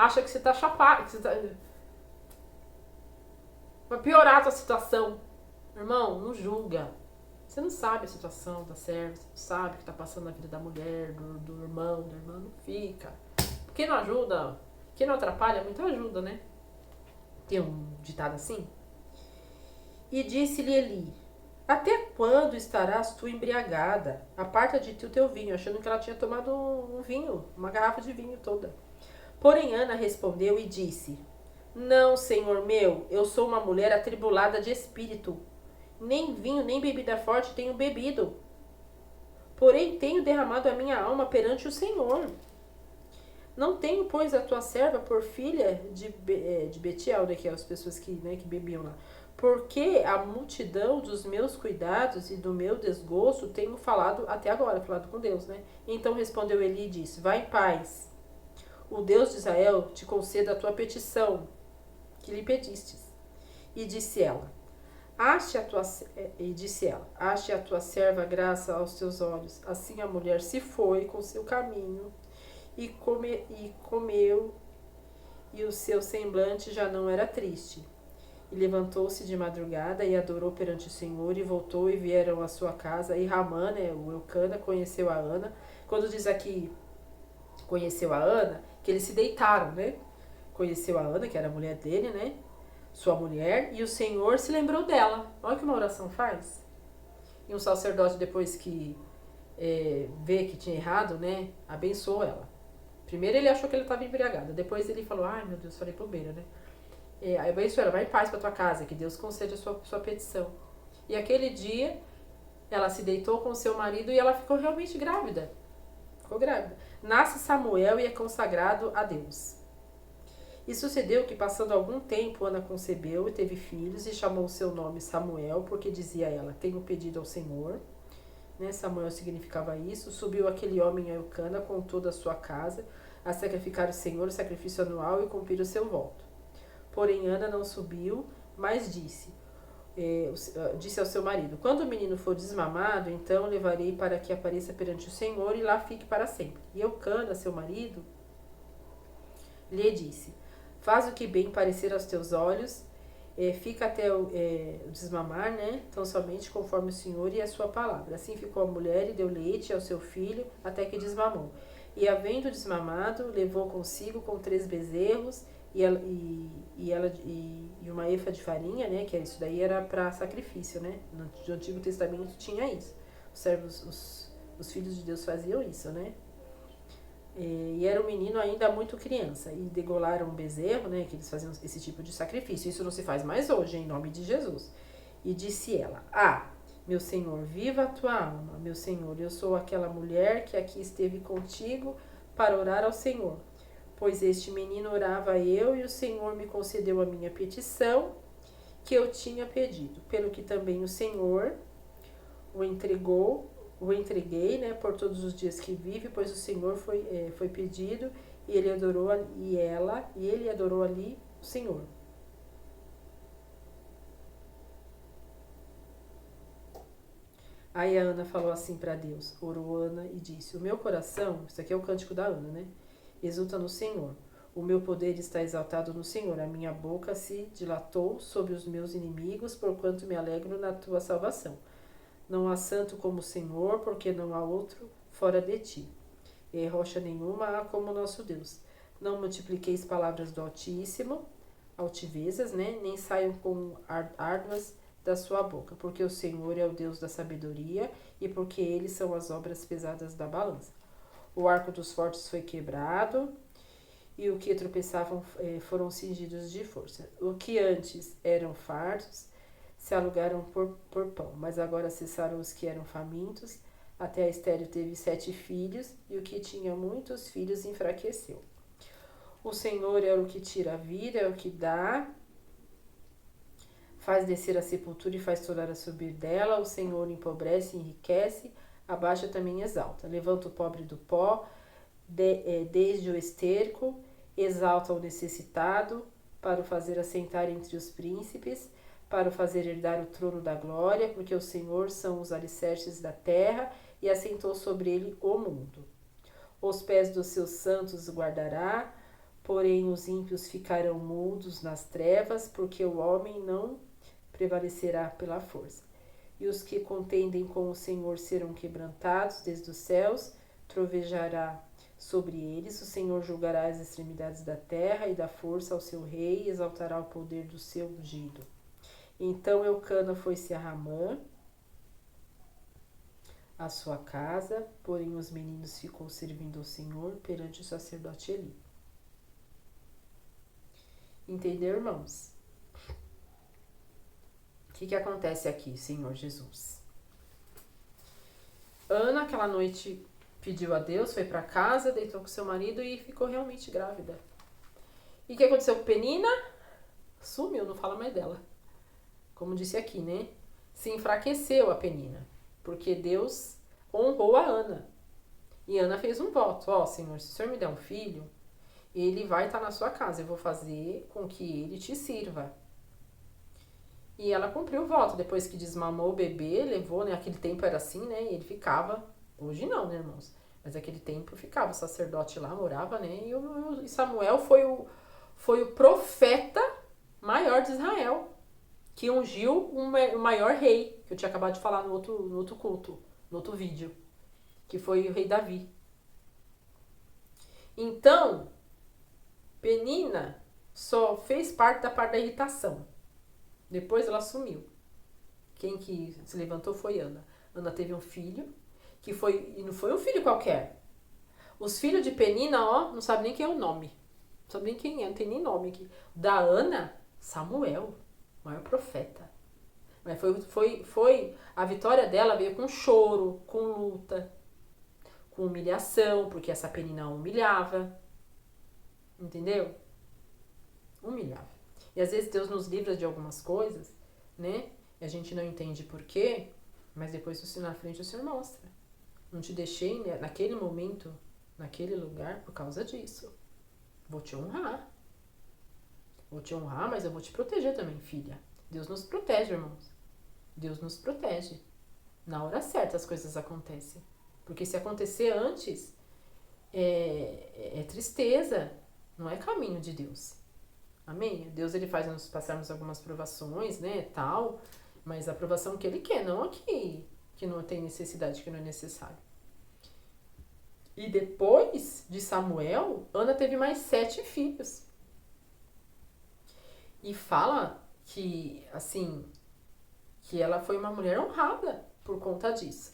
acha que você tá chapado, que você tá... vai piorar a tua situação. Irmão, não julga. Você não sabe a situação da serva, você não sabe o que tá passando na vida da mulher, do irmão, da irmã, não fica. Quem não ajuda, quem não atrapalha, muito ajuda, né? Tem um ditado assim? E disse-lhe Eli: até quando estarás tu embriagada? Aparta de ti o teu vinho, achando que ela tinha tomado um vinho, uma garrafa de vinho toda. Porém Ana respondeu e disse: não, senhor meu, eu sou uma mulher atribulada de espírito. Nem vinho, nem bebida forte tenho bebido. Porém tenho derramado a minha alma perante o Senhor. Não tenho, pois, a tua serva por filha de Betiel, né, que é as pessoas que bebiam lá. Porque a multidão dos meus cuidados e do meu desgosto tenho falado até agora, falado com Deus, né? Então respondeu Eli e disse: vai em paz. O Deus de Israel te conceda a tua petição, que lhe pedistes. E disse ela: ache a tua serva graça aos teus olhos. Assim a mulher se foi com seu caminho e comeu, e o seu semblante já não era triste. E levantou-se de madrugada e adorou perante o Senhor, e voltou e vieram à sua casa. E Ramã, né, o Eucana, conheceu a Ana. Quando diz aqui conheceu a Ana, que eles se deitaram, né? Conheceu a Ana, que era a mulher dele, né? Sua mulher, e o Senhor se lembrou dela. Olha que uma oração faz. E um sacerdote, depois que vê que tinha errado, né? Abençoou ela. Primeiro ele achou que ele estava embriagado. Depois ele falou: ai meu Deus, falei bobeira, né? Aí abençoou ela: vai em paz para tua casa, que Deus concede a sua petição. E aquele dia ela se deitou com seu marido e ela ficou realmente grávida. Ficou grávida. Nasce Samuel e é consagrado a Deus. E sucedeu que, passando algum tempo, Ana concebeu e teve filhos e chamou o seu nome Samuel, porque dizia ela: tenho pedido ao Senhor. Né? Samuel significava isso. Subiu aquele homem a Eucana com toda a sua casa a sacrificar o Senhor o sacrifício anual e cumprir o seu voto. Porém Ana não subiu, mas disse ao seu marido: quando o menino for desmamado, então levarei para que apareça perante o Senhor e lá fique para sempre. E Eucana, seu marido, lhe disse: faz o que bem parecer aos teus olhos, fica até o desmamar, né? Então somente conforme o Senhor e a sua palavra. Assim ficou a mulher e deu leite ao seu filho até que desmamou. E havendo desmamado, levou consigo com 3 bezerros e uma efa de farinha, né? Que isso daí era para sacrifício, né? No Antigo Testamento tinha isso. Os servos, os filhos de Deus faziam isso, né? E era um menino ainda muito criança. E degolaram um bezerro, né? Que eles faziam esse tipo de sacrifício. Isso não se faz mais hoje, em nome de Jesus. E disse ela: meu Senhor, viva a tua alma. Meu Senhor, eu sou aquela mulher que aqui esteve contigo para orar ao Senhor. Pois este menino orava eu e o Senhor me concedeu a minha petição que eu tinha pedido. Pelo que também o Senhor o entreguei, né, por todos os dias que vive, pois o Senhor foi pedido e ele adorou ali o Senhor. Aí a Ana falou assim para Deus, orou Ana e disse: o meu coração, isso aqui é o cântico da Ana, né? Exulta no Senhor. O meu poder está exaltado no Senhor. A minha boca se dilatou sobre os meus inimigos, porquanto me alegro na tua salvação. Não há santo como o Senhor, porque não há outro fora de ti. E rocha nenhuma há como o nosso Deus. Não multipliqueis palavras do Altíssimo, altivezas, né? Nem saiam com árduas da sua boca, porque o Senhor é o Deus da sabedoria e porque eles são as obras pesadas da balança. O arco dos fortes foi quebrado e o que tropeçavam foram cingidos de força. O que antes eram fartos se alugaram por pão, mas agora cessaram os que eram famintos. Até a estéril teve 7 filhos e o que tinha muitos filhos enfraqueceu. O Senhor é o que tira a vida, é o que dá, faz descer a sepultura e faz tornar a subir dela. O Senhor empobrece e enriquece, abaixa também exalta. Levanta o pobre do pó, desde o esterco, exalta o necessitado, para o fazer assentar entre os príncipes, para o fazer herdar o trono da glória, porque o Senhor são os alicerces da terra e assentou sobre ele o mundo. Os pés dos seus santos guardará, Porém, os ímpios ficarão mudos nas trevas, porque o homem não prevalecerá pela força. E os que contendem com o Senhor serão quebrantados desde os céus, trovejará sobre eles, o Senhor julgará as extremidades da terra e dá força ao seu rei e exaltará o poder do seu ungido. Então Eucana foi-se a Ramã, a sua casa, porém os meninos ficou servindo ao Senhor perante o sacerdote Eli. Entendeu, irmãos? O que acontece aqui, Senhor Jesus? Ana, aquela noite, pediu a Deus, foi para casa, deitou com seu marido e ficou realmente grávida. E o que aconteceu com Penina? Sumiu, não fala mais dela. Como disse aqui, né? Se enfraqueceu a Penina, porque Deus honrou a Ana. E Ana fez um voto. Ó, Senhor, se o Senhor me der um filho, ele vai estar na sua casa. Eu vou fazer com que ele te sirva. E ela cumpriu o voto. Depois que desmamou o bebê, levou, né? Aquele tempo era assim, né? E ele ficava. Hoje não, né, irmãos? Mas aquele tempo ficava. O sacerdote lá morava, né? E Samuel foi o profeta maior de Israel, que ungiu o maior rei, que eu tinha acabado de falar no outro culto, no outro vídeo, que foi o rei Davi. Então, Penina só fez parte da irritação. Depois ela sumiu. Quem que se levantou foi Ana. Ana teve um filho, e não foi um filho qualquer. Os filhos de Penina, ó, não sabe nem quem é o nome. Não sabe nem quem é, não tem nem nome aqui. Da Ana, Samuel, o maior profeta. Mas foi a vitória dela veio com choro, com luta, com humilhação, porque essa Penina humilhava. Entendeu? Humilhava. E às vezes Deus nos livra de algumas coisas, né? E a gente não entende por quê, mas depois na frente o Senhor mostra. Não te deixei naquele momento, naquele lugar, por causa disso. Vou te honrar. Vou te honrar, mas eu vou te proteger também, filha. Deus nos protege, irmãos. Deus nos protege. Na hora certa as coisas acontecem. Porque se acontecer antes, é tristeza. Não é caminho de Deus. Amém? Deus, ele faz nós passarmos algumas provações, né, tal. Mas a provação que ele quer, não aqui que não tem necessidade, que não é necessário. E depois de Samuel, Ana teve mais 7 filhos. E fala que, assim, que ela foi uma mulher honrada por conta disso.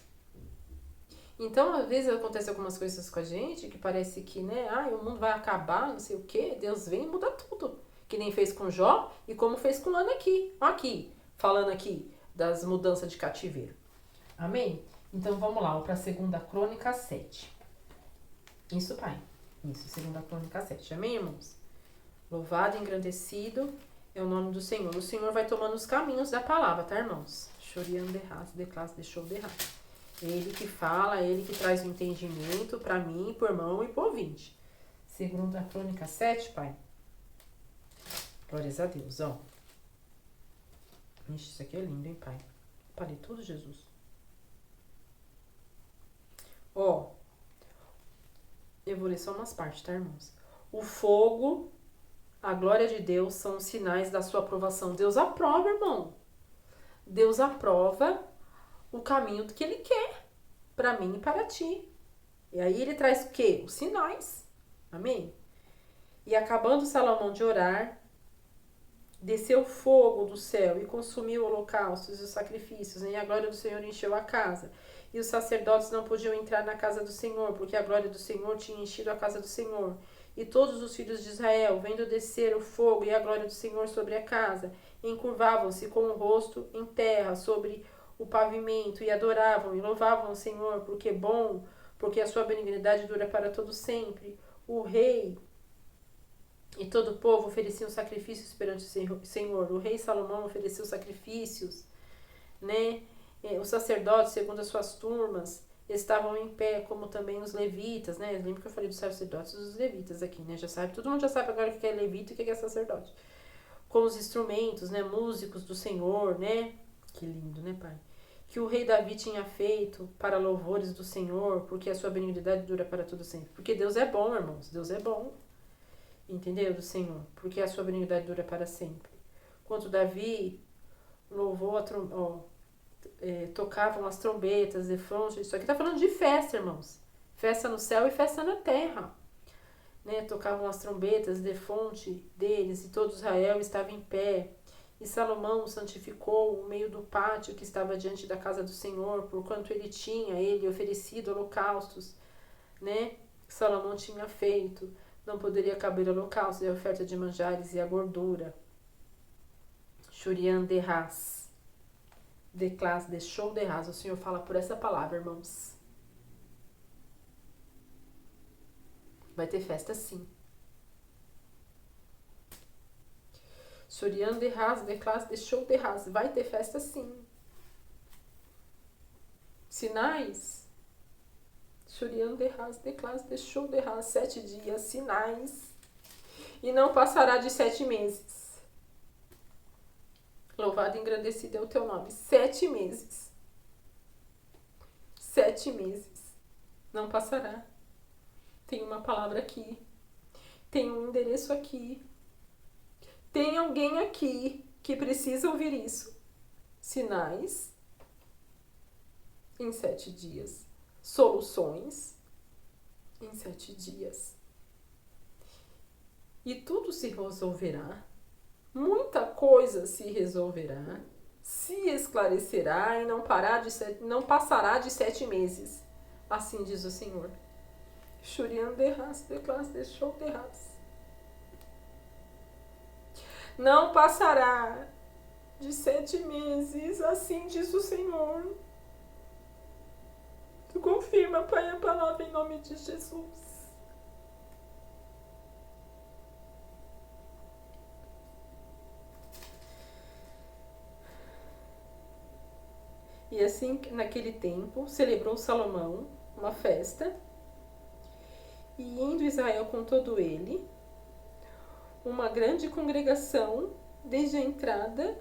Então, às vezes acontece algumas coisas com a gente que parece que, né, o mundo vai acabar, não sei o quê. Deus vem e muda tudo. Que nem fez com Jó e como fez com Ana aqui. Aqui, falando aqui das mudanças de cativeiro. Amém? Então, vamos lá, para 2 Crônica 7. Isso, pai. Isso, 2 Crônica 7. Amém, irmãos? Louvado e engrandecido é o nome do Senhor. O Senhor vai tomando os caminhos da palavra, tá, irmãos? Choriando de raça, de classe, deixou de raça. Ele que fala, ele que traz o entendimento para mim, pro irmão e pro ouvinte. 2 Crônica 7, pai. Glórias a Deus, ó. Ixi, isso aqui é lindo, hein, pai? Parei tudo, Jesus. Ó. Eu vou ler só umas partes, tá, irmãos? O fogo, a glória de Deus são os sinais da sua aprovação. Deus aprova, irmão. Deus aprova o caminho que ele quer para mim e para ti. E aí ele traz o quê? Os sinais. Amém? E acabando Salomão de orar, desceu fogo do céu e consumiu holocaustos e os sacrifícios, né? E a glória do Senhor encheu a casa. E os sacerdotes não podiam entrar na casa do Senhor, porque a glória do Senhor tinha enchido a casa do Senhor. E todos os filhos de Israel, vendo descer o fogo e a glória do Senhor sobre a casa, encurvavam-se com o rosto em terra sobre o pavimento e adoravam e louvavam o Senhor, porque é bom, porque a sua benignidade dura para todo sempre. O rei e todo o povo ofereciam sacrifícios perante o Senhor. O rei Salomão ofereceu sacrifícios, né? Os sacerdotes, segundo as suas turmas, estavam em pé, como também os levitas, né? Lembra que eu falei dos sacerdotes e dos levitas aqui, né? Já sabe, todo mundo já sabe agora o que é levita e o que é sacerdote. Com os instrumentos, né? Músicos do Senhor, né? Que lindo, né, pai? Que o rei Davi tinha feito para louvores do Senhor, porque a sua benignidade dura para todo sempre. Porque Deus é bom, irmãos. Deus é bom. entendeu? Do Senhor, porque a sua benignidade dura para sempre. Enquanto Davi louvou tocavam as trombetas de fronte, isso aqui está falando de festa, irmãos. Festa no céu e festa na terra. Né? Tocavam as trombetas de fonte deles e todo Israel estava em pé. E Salomão santificou o meio do pátio que estava diante da casa do Senhor, porquanto ele oferecido holocaustos, né? Que Salomão tinha feito. Não poderia caber holocausto e a oferta de manjares e a gordura. Shurian de Ras. Declas deixou de Ras. O Senhor fala por essa palavra, irmãos. Vai ter festa sim. Shurian de Ras, Declas deixou de Ras. Vai ter festa sim. Sinais. Shurian de Ras, Declas deixou de Ras. 7 dias, sinais. E não passará de 7 meses. Louvado e engrandecido é o teu nome. 7 meses. 7 meses. Não passará. Tem uma palavra aqui. Tem um endereço aqui. Tem alguém aqui que precisa ouvir isso. Sinais. Em 7 dias. Soluções. Em 7 dias. E tudo se resolverá. Muita coisa se resolverá, se esclarecerá e não passará de 7 meses. Assim diz o Senhor. Shurian de Ras, Declas deixou de Ras. Não passará de 7 meses, assim diz o Senhor. Tu confirma, Pai, a palavra em nome de Jesus. E assim, naquele tempo, celebrou Salomão uma festa, e indo Israel com todo ele, uma grande congregação, desde a entrada,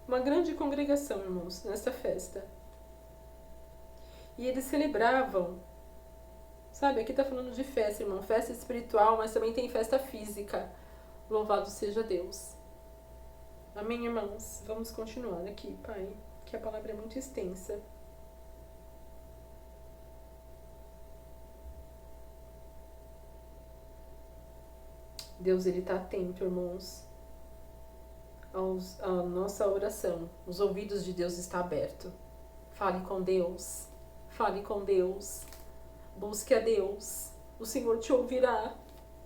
uma grande congregação, irmãos, nessa festa. E eles celebravam, sabe, aqui tá falando de festa, irmão, festa espiritual, mas também tem festa física. Louvado seja Deus. Amém, irmãos? Vamos continuar aqui, Pai, que a palavra é muito extensa. Deus, Ele está atento, irmãos, à nossa oração. Os ouvidos de Deus estão abertos. Fale com Deus. Fale com Deus. Busque a Deus. O Senhor te ouvirá.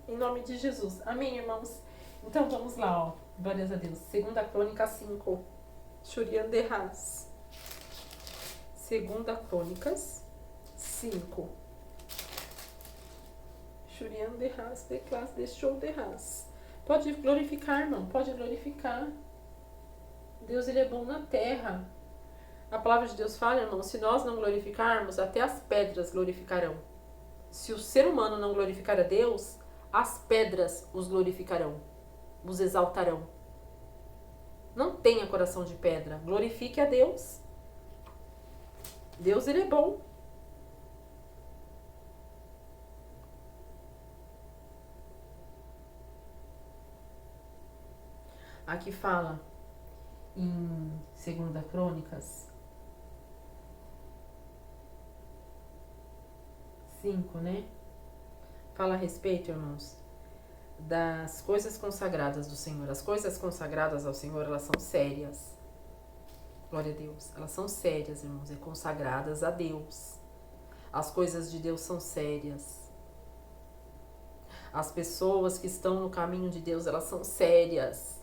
Em nome de Jesus. Amém, irmãos? Então vamos lá, ó. Glórias a Deus. 2 Crônicas 5. Shurian de Ras. 2 Crônicas 5. Shurian de Ras, Declas deixou de Ras. Pode glorificar, irmão. Pode glorificar. Deus, Ele é bom na terra. A palavra de Deus fala, irmão, se nós não glorificarmos, até as pedras glorificarão. Se o ser humano não glorificar a Deus, as pedras os glorificarão, os exaltarão. Não tenha coração de pedra. Glorifique a Deus. Deus, Ele é bom. Aqui fala em 2 Crônicas 5, né? Fala a respeito, irmãos, das coisas consagradas do Senhor. As coisas consagradas ao Senhor, elas são sérias. Glória a Deus. Elas são sérias, irmãos, e consagradas a Deus. As coisas de Deus são sérias. As pessoas que estão no caminho de Deus, elas são sérias.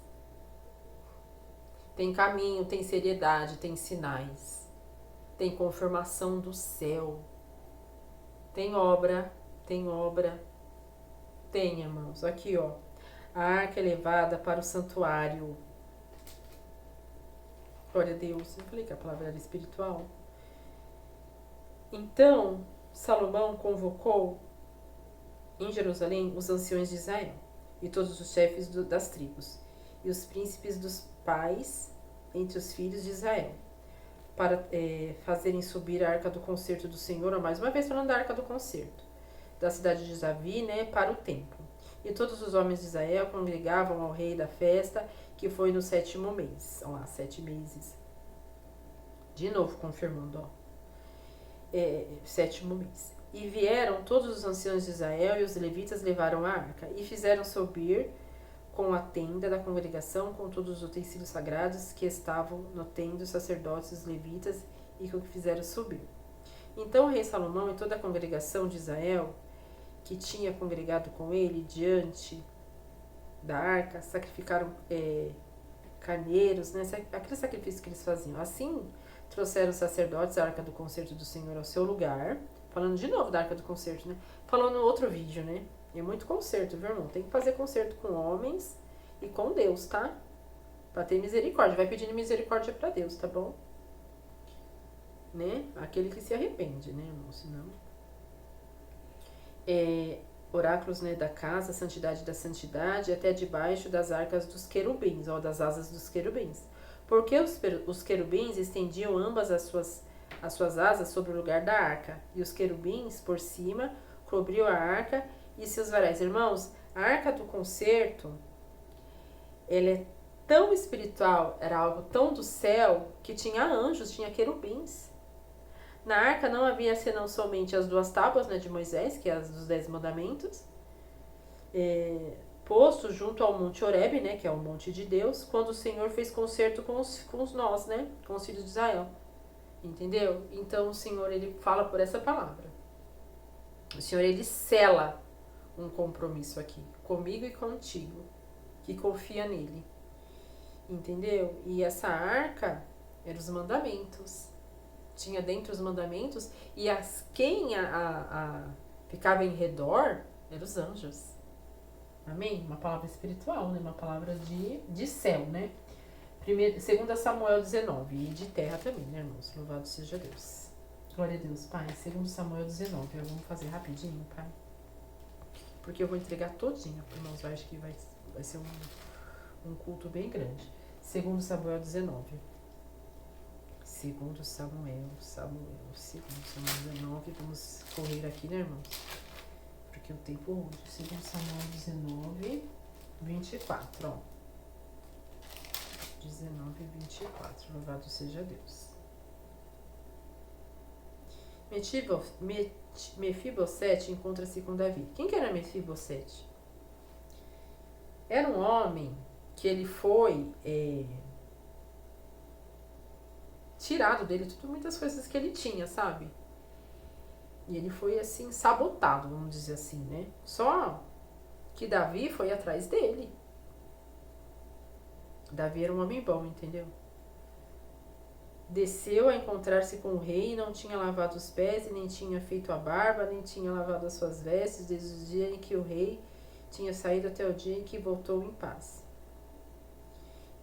Tem caminho, tem seriedade, tem sinais. Tem confirmação do céu. Tem obra, tem obra. Tem, irmãos. Aqui, ó. A arca é levada para o santuário. Glória a Deus. Eu falei que a palavra era espiritual. Então, Salomão convocou em Jerusalém os anciões de Israel e todos os chefes das tribos e os príncipes dos pais entre os filhos de Israel para fazerem subir a arca do concerto do Senhor, mais uma vez falando da arca do concerto, da cidade de Davi, né, para o templo. E todos os homens de Israel congregavam ao rei da festa, que foi no 7º mês. Olha lá, 7 meses. De novo, confirmando, ó. 7º mês. E vieram todos os anciãos de Israel e os levitas levaram a arca e fizeram subir com a tenda da congregação, com todos os utensílios sagrados que estavam no tenda, os sacerdotes, os levitas, e com o que fizeram subir. Então o rei Salomão e toda a congregação de Israel, que tinha congregado com ele diante da arca, sacrificaram carneiros, né, aquele sacrifício que eles faziam. Assim, trouxeram os sacerdotes a arca do concerto do Senhor ao seu lugar, falando de novo da arca do concerto, né, falou no outro vídeo, né, é muito concerto, viu, irmão? Tem que fazer concerto com homens e com Deus, tá? Pra ter misericórdia. Vai pedindo misericórdia pra Deus, tá bom? Né? Aquele que se arrepende, né, irmão? Senão... oráculos, né, da casa, santidade da santidade, até debaixo das arcas dos querubins, ó, das asas dos querubins. Porque os querubins estendiam ambas as suas asas sobre o lugar da arca, e os querubins, por cima, cobriam a arca e seus varais. Irmãos, a arca do concerto, ela é tão espiritual, era algo tão do céu, que tinha anjos, tinha querubins. Na arca não havia senão somente as 2 tábuas, né, de Moisés, que é as dos 10 mandamentos, posto junto ao Monte Horebe, né, que é o monte de Deus, quando o Senhor fez concerto com os nós, né, com os filhos de Israel. Entendeu? Então o Senhor, ele fala por essa palavra. O Senhor, ele sela um compromisso aqui, comigo e contigo, que confia nele. Entendeu? E essa arca eram os mandamentos. Tinha dentro os mandamentos, e quem ficava em redor eram os anjos. Amém? Uma palavra espiritual, né? Uma palavra de céu, né? 2 Samuel 19, e de terra também, né, irmãos? Louvado seja Deus. Glória a Deus, Pai. 2 Samuel 19, vamos fazer rapidinho, Pai. Porque eu vou entregar todinha, irmãos. Eu acho que vai ser um culto bem grande. 2 Samuel 19. 2 Samuel 19, vamos correr aqui, né, irmãos? Porque o tempo hoje, 2 Samuel 19, 24, ó. 19, 24, louvado seja Deus. Mefibosete encontra-se com Davi. Quem que era Mefibosete? Era um homem que ele foi... tirado dele muitas coisas que ele tinha, sabe? E ele foi, assim, sabotado, vamos dizer assim, né? Só que Davi foi atrás dele. Davi era um homem bom, entendeu? Desceu a encontrar-se com o rei e não tinha lavado os pés, e nem tinha feito a barba, nem tinha lavado as suas vestes, desde o dia em que o rei tinha saído até o dia em que voltou em paz.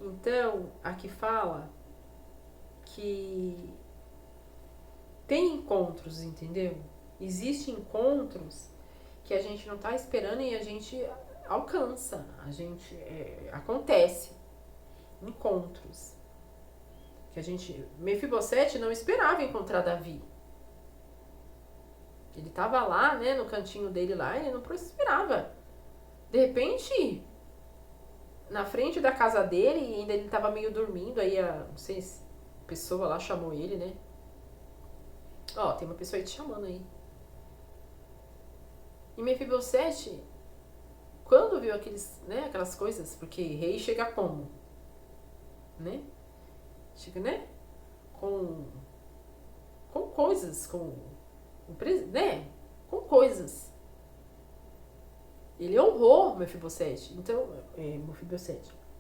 Então, aqui fala que tem encontros, entendeu? Existem encontros que a gente não tá esperando e a gente alcança, a gente acontece encontros que a gente... Mefibosete não esperava encontrar Davi. Ele tava lá, né, no cantinho dele lá, e ele não esperava. De repente, na frente da casa dele, e ainda ele tava meio dormindo, aí não sei se a pessoa lá chamou ele, né? Ó, tem uma pessoa aí te chamando aí. E Mefibosete, quando viu aquelas coisas, porque rei chega como? Né? Chega, né? Com coisas, né? Com coisas. Ele honrou Mefibosete. Então,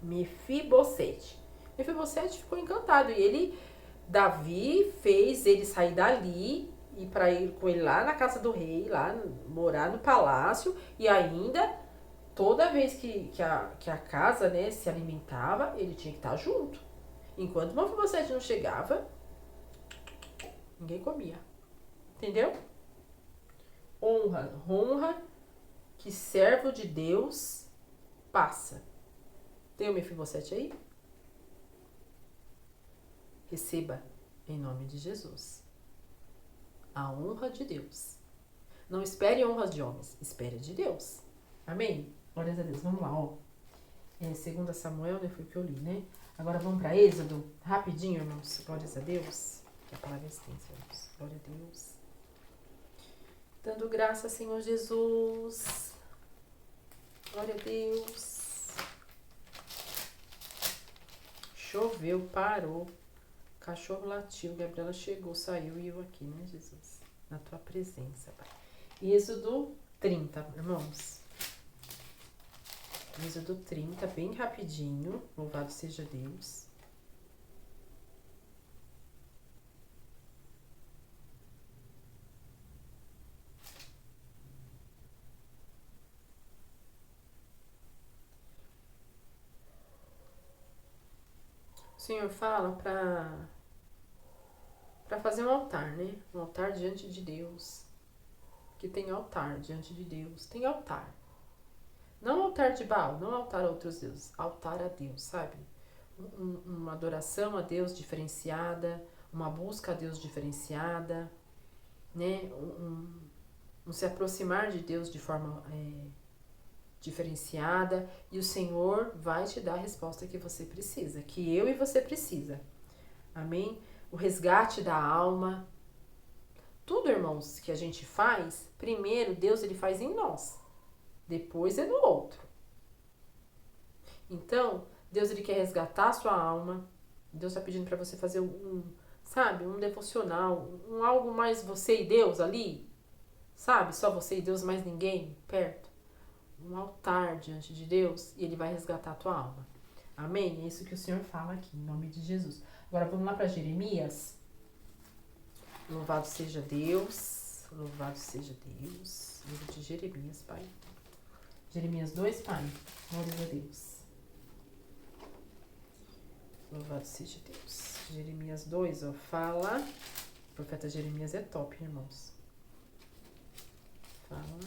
Mefibosete ficou encantado. E Davi fez ele sair dali e para ir com ele lá na casa do rei, lá morar no palácio, e ainda toda vez que a casa, né, se alimentava, ele tinha que estar junto. Enquanto Mefibosete não chegava, ninguém comia. Entendeu? Honra que servo de Deus passa. Tem o Mefibosete aí? Receba em nome de Jesus a honra de Deus. Não espere honras de homens, espere de Deus. Amém? Glórias a Deus. Vamos lá, ó. 2 Samuel, né? Foi o que eu li, né? Agora vamos para Êxodo. Rapidinho, irmãos. Glórias a Deus. Que a palavra é extensa, irmãos. Glória a Deus. Dando graça, Senhor Jesus. Glória a Deus. Choveu, parou. Cachorro latiu. Gabriela chegou, saiu e eu aqui, né, Jesus? Na tua presença, Pai. Êxodo 30, irmãos. Êxodo 30, bem rapidinho. Louvado seja Deus. O Senhor fala para fazer um altar, né? Um altar diante de Deus. Que tem altar diante de Deus. Tem altar. Não altar de Baal, não altar a outros deuses. Altar a Deus, sabe? Uma adoração a Deus diferenciada, uma busca a Deus diferenciada, né? Um se aproximar de Deus de forma diferenciada, e o Senhor vai te dar a resposta que você precisa, que eu e você precisa. Amém? O resgate da alma. Tudo, irmãos, que a gente faz, primeiro Deus ele faz em nós, depois é no outro. Então, Deus ele quer resgatar a sua alma. Deus está pedindo para você fazer sabe, um devocional, algo mais você e Deus ali, sabe? Só você e Deus, mais ninguém perto. Um altar diante de Deus e ele vai resgatar a tua alma. Amém? É isso que o Senhor fala aqui, em nome de Jesus. Agora vamos lá para Jeremias. Louvado seja Deus. Louvado seja Deus. Livro de Jeremias, Pai. Jeremias 2, Pai. Glórias a Deus. Louvado seja Deus. Jeremias 2, ó, fala. O profeta Jeremias é top, irmãos. Fala.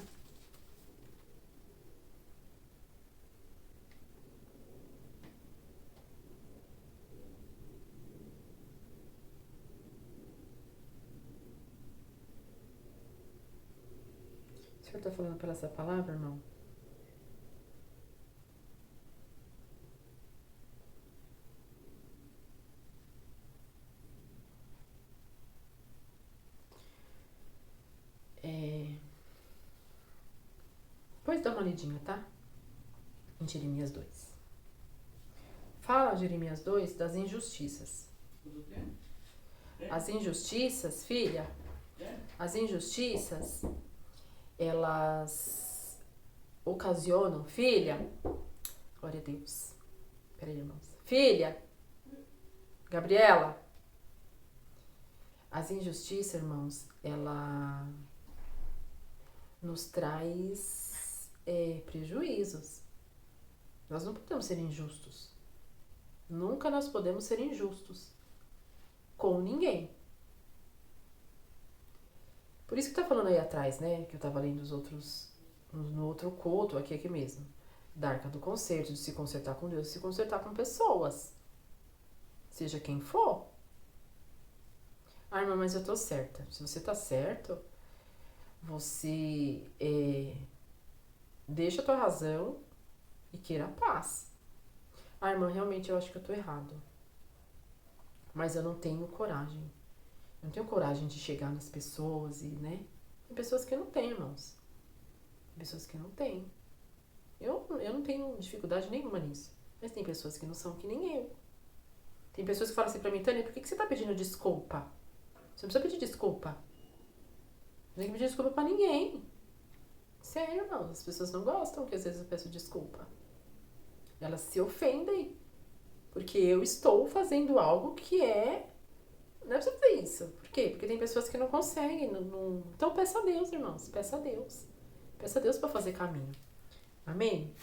O Senhor está falando pela essa palavra, irmão? Depois dá uma lidinha, tá? Em Jeremias 2. Fala, Jeremias 2, das injustiças. As injustiças, filha, as injustiças, elas ocasionam, filha, glória a Deus. Peraí, irmãos. Filha, Gabriela, as injustiças, irmãos, ela nos traz prejuízos. Nós não podemos ser injustos. Nunca nós podemos ser injustos com ninguém. Por isso que tá falando aí atrás, né? Que eu tava lendo os outros, no outro culto, aqui mesmo. Da Arca do Concerto, de se consertar com Deus, de se consertar com pessoas. Seja quem for. Ah, irmã, mas eu tô certa. Se você tá certo, você deixa a tua razão e queira a paz. Ah, irmã, realmente eu acho que eu tô errado. Mas eu não tenho coragem. Eu não tenho coragem de chegar nas pessoas e, né? Tem pessoas que não têm, irmãos. Tem pessoas que não têm. Eu não tenho dificuldade nenhuma nisso. Mas tem pessoas que não são que nem eu. Tem pessoas que falam assim pra mim, Tânia, por que você tá pedindo desculpa? Você não precisa pedir desculpa. Não tem que pedir desculpa pra ninguém. Sério, irmãos. As pessoas não gostam que às vezes eu peço desculpa. Elas se ofendem. Porque eu estou fazendo algo que não é pra fazer isso. Por quê? Porque tem pessoas que não conseguem. Então peça a Deus, irmãos. Peça a Deus. Peça a Deus pra fazer caminho. Amém?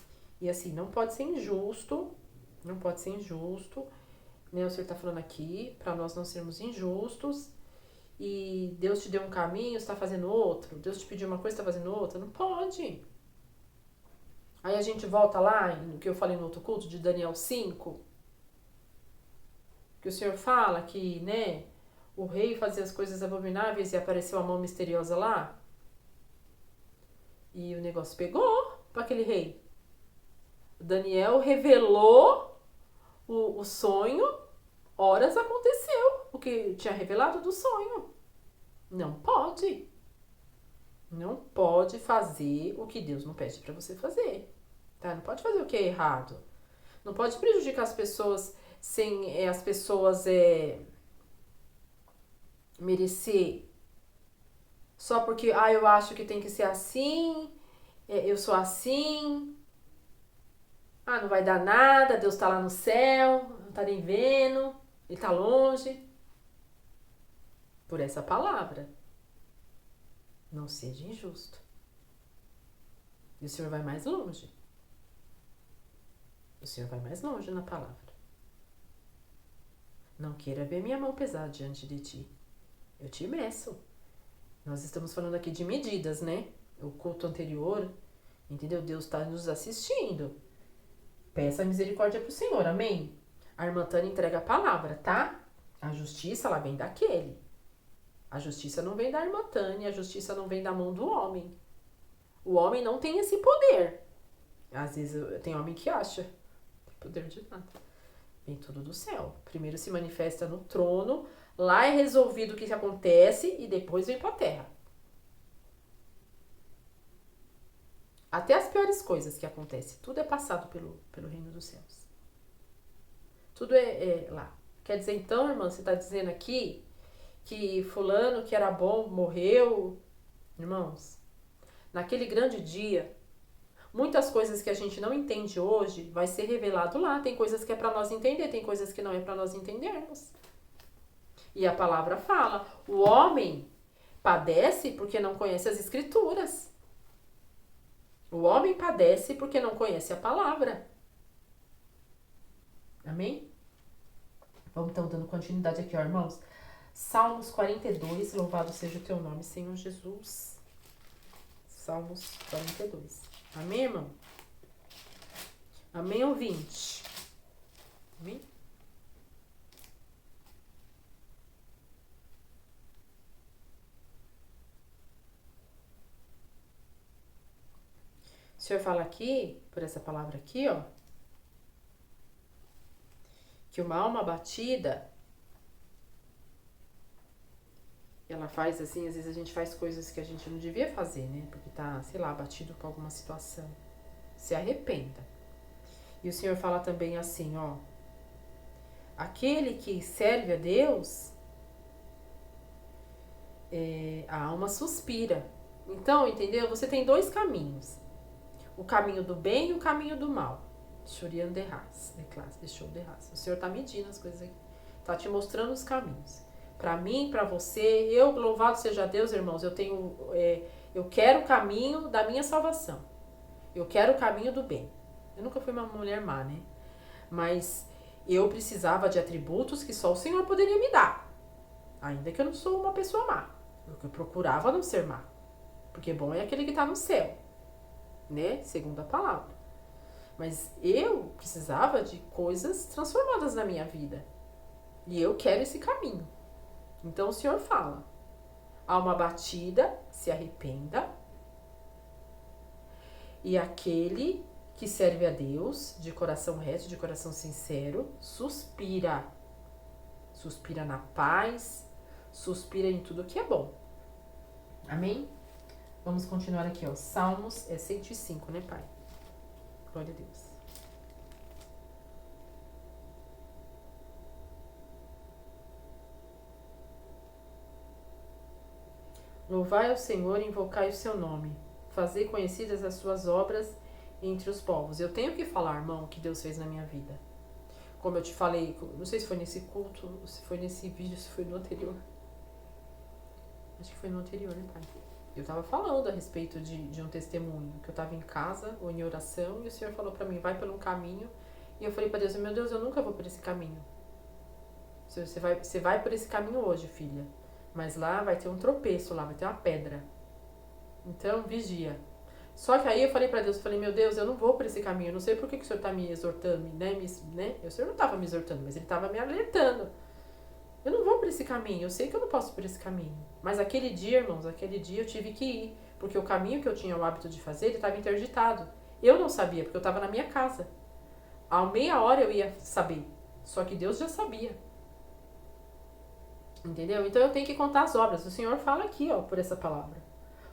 E assim, não pode ser injusto. Não pode ser injusto. Né? O Senhor tá falando aqui pra nós não sermos injustos. E Deus te deu um caminho, você tá fazendo outro. Deus te pediu uma coisa, você tá fazendo outra. Não pode. Aí a gente volta lá no que eu falei no outro culto, de Daniel 5. Que o Senhor fala que, né, o rei fazia as coisas abomináveis e apareceu a mão misteriosa lá. E o negócio pegou para aquele rei. Daniel revelou o sonho, horas aconteceu o que tinha revelado do sonho. Não pode. Não pode fazer o que Deus não pede para você fazer. Tá? Não pode fazer o que é errado. Não pode prejudicar as pessoas sem as pessoas merecer. Só porque eu acho que tem que ser assim, eu sou assim. Não vai dar nada, Deus tá lá no céu, não tá nem vendo, ele tá longe. Por essa palavra. Não seja injusto. E o Senhor vai mais longe. O Senhor vai mais longe na palavra. Não queira ver minha mão pesar diante de ti. Eu te meço. Nós estamos falando aqui de medidas, né? O culto anterior, entendeu? Deus está nos assistindo. Peça misericórdia pro Senhor, amém? A irmã Tânia entrega a palavra, tá? A justiça, ela vem daquele. A justiça não vem da irmã Tânia, a justiça não vem da mão do homem. O homem não tem esse poder. Às vezes tem homem que acha. Poder de nada. Vem tudo do céu. Primeiro se manifesta no trono, lá é resolvido o que acontece e depois vem pra terra. Até as piores coisas que acontecem, tudo é passado pelo reino dos céus. Tudo é lá. Quer dizer, então, irmã, você está dizendo aqui que fulano que era bom morreu? Irmãos, naquele grande dia, muitas coisas que a gente não entende hoje vai ser revelado lá. Tem coisas que é para nós entender, tem coisas que não é para nós entendermos. E a palavra fala, o homem padece porque não conhece as escrituras. O homem padece porque não conhece a palavra. Amém? Vamos então dando continuidade aqui, ó, irmãos. Salmos 42, louvado seja o teu nome, Senhor Jesus. Salmos 42. Amém, irmão? Amém, ouvinte? Amém? O Senhor fala aqui, por essa palavra aqui, ó, que uma alma abatida, ela faz assim, às vezes a gente faz coisas que a gente não devia fazer, né? Porque tá, sei lá, abatido por alguma situação. Se arrependa. E o Senhor fala também assim, ó, aquele que serve a Deus, a alma suspira. Então, entendeu? Você tem dois caminhos. O caminho do bem e o caminho do mal. Choriando de raça, de classe, deixou de raça. O Senhor tá medindo as coisas aqui. Tá te mostrando os caminhos. Para mim, para você, louvado seja Deus, irmãos, eu quero o caminho da minha salvação. Eu quero o caminho do bem. Eu nunca fui uma mulher má, né? Mas eu precisava de atributos que só o Senhor poderia me dar. Ainda que eu não sou uma pessoa má. Eu procurava não ser má. Porque bom é aquele que tá no céu. Né? Segundo a palavra. Mas eu precisava de coisas transformadas na minha vida. E eu quero esse caminho. Então o Senhor fala, alma abatida, se arrependa, e aquele que serve a Deus, de coração reto, de coração sincero, suspira. Suspira na paz, suspira em tudo que é bom. Amém? Vamos continuar aqui, ó. Salmos 105, né, Pai? Glória a Deus. Louvai ao Senhor e invocai o seu nome. Fazei conhecidas as suas obras entre os povos. Eu tenho que falar, irmão, o que Deus fez na minha vida. Como eu te falei, não sei se foi nesse culto, se foi nesse vídeo, se foi no anterior. Acho que foi no anterior, né, Pai? Eu tava falando a respeito de um testemunho, que eu tava em casa ou em oração e o Senhor falou pra mim, vai por um caminho. E eu falei pra Deus, meu Deus, eu nunca vou por esse caminho. Você vai por esse caminho hoje, filha. Mas lá vai ter um tropeço, lá vai ter uma pedra. Então, vigia. Só que aí eu falei pra Deus, eu falei, meu Deus, eu não vou por esse caminho. Eu não sei por que o Senhor tá me exortando, né? O Senhor não tava me exortando, mas Ele tava me alertando. Eu não vou por esse caminho, eu sei que eu não posso por esse caminho. Mas aquele dia, irmãos, aquele dia eu tive que ir. Porque o caminho que eu tinha o hábito de fazer, ele estava interditado. Eu não sabia, porque eu estava na minha casa. A meia hora eu ia saber. Só que Deus já sabia. Entendeu? Então eu tenho que contar as obras. O Senhor fala aqui, ó, por essa palavra.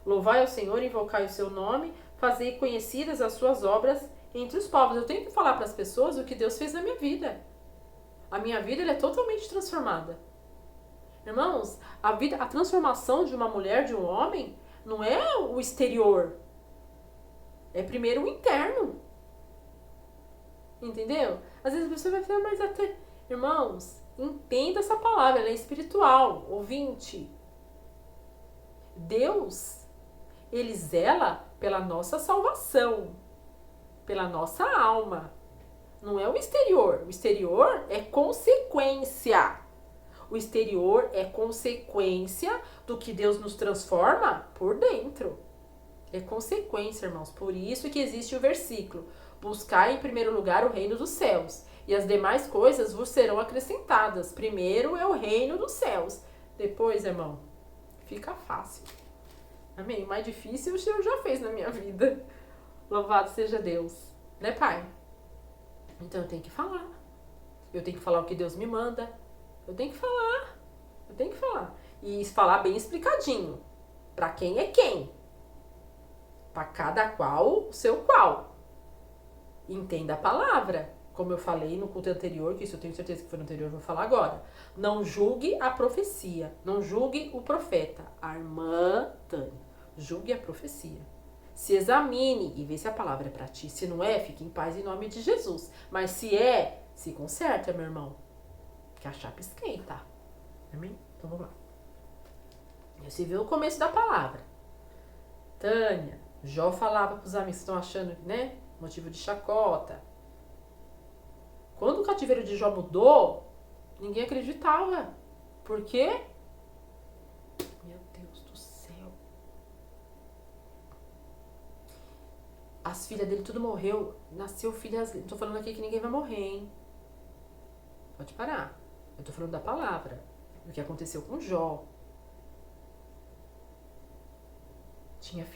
Louvai ao Senhor, invocai o seu nome, fazei conhecidas as suas obras entre os povos. Eu tenho que falar para as pessoas o que Deus fez na minha vida. A minha vida ela é totalmente transformada. Irmãos, a transformação de uma mulher, de um homem, não é o exterior. É primeiro o interno. Entendeu? Às vezes você vai falar, mas até... Irmãos, entenda essa palavra, ela é espiritual. Ouvinte. Deus, Ele zela pela nossa salvação. Pela nossa alma. Não é o exterior. O exterior é consequência. O exterior é consequência do que Deus nos transforma por dentro. É consequência, irmãos. Por isso que existe o versículo. Buscar em primeiro lugar o reino dos céus. E as demais coisas vos serão acrescentadas. Primeiro é o reino dos céus. Depois, irmão, fica fácil. Amém? O mais difícil o Senhor já fez na minha vida. Louvado seja Deus. Né, Pai? Então eu tenho que falar. Eu tenho que falar o que Deus me manda. Eu tenho que falar. Eu tenho que falar. E falar bem explicadinho. Pra quem é quem. Pra cada qual o seu qual. Entenda a palavra. Como eu falei no culto anterior, que isso eu tenho certeza que foi no anterior, eu vou falar agora. Não julgue a profecia. Não julgue o profeta. A irmã Tânia. Julgue a profecia. Se examine e vê se a palavra é pra ti. Se não é, fique em paz em nome de Jesus. Mas se é, se conserta, meu irmão. Que a chapa esquenta. Amém? Então vamos lá. Você viu o começo da palavra. Tânia, Jó falava pros amigos que estão achando, né? Motivo de chacota. Quando o cativeiro de Jó mudou, ninguém acreditava. Por quê? Meu Deus do céu. As filhas dele tudo morreu. Nasceu filhas... Não tô falando aqui que ninguém vai morrer, hein? Pode parar. Eu tô falando da palavra. O que aconteceu com Jó. Tinha filho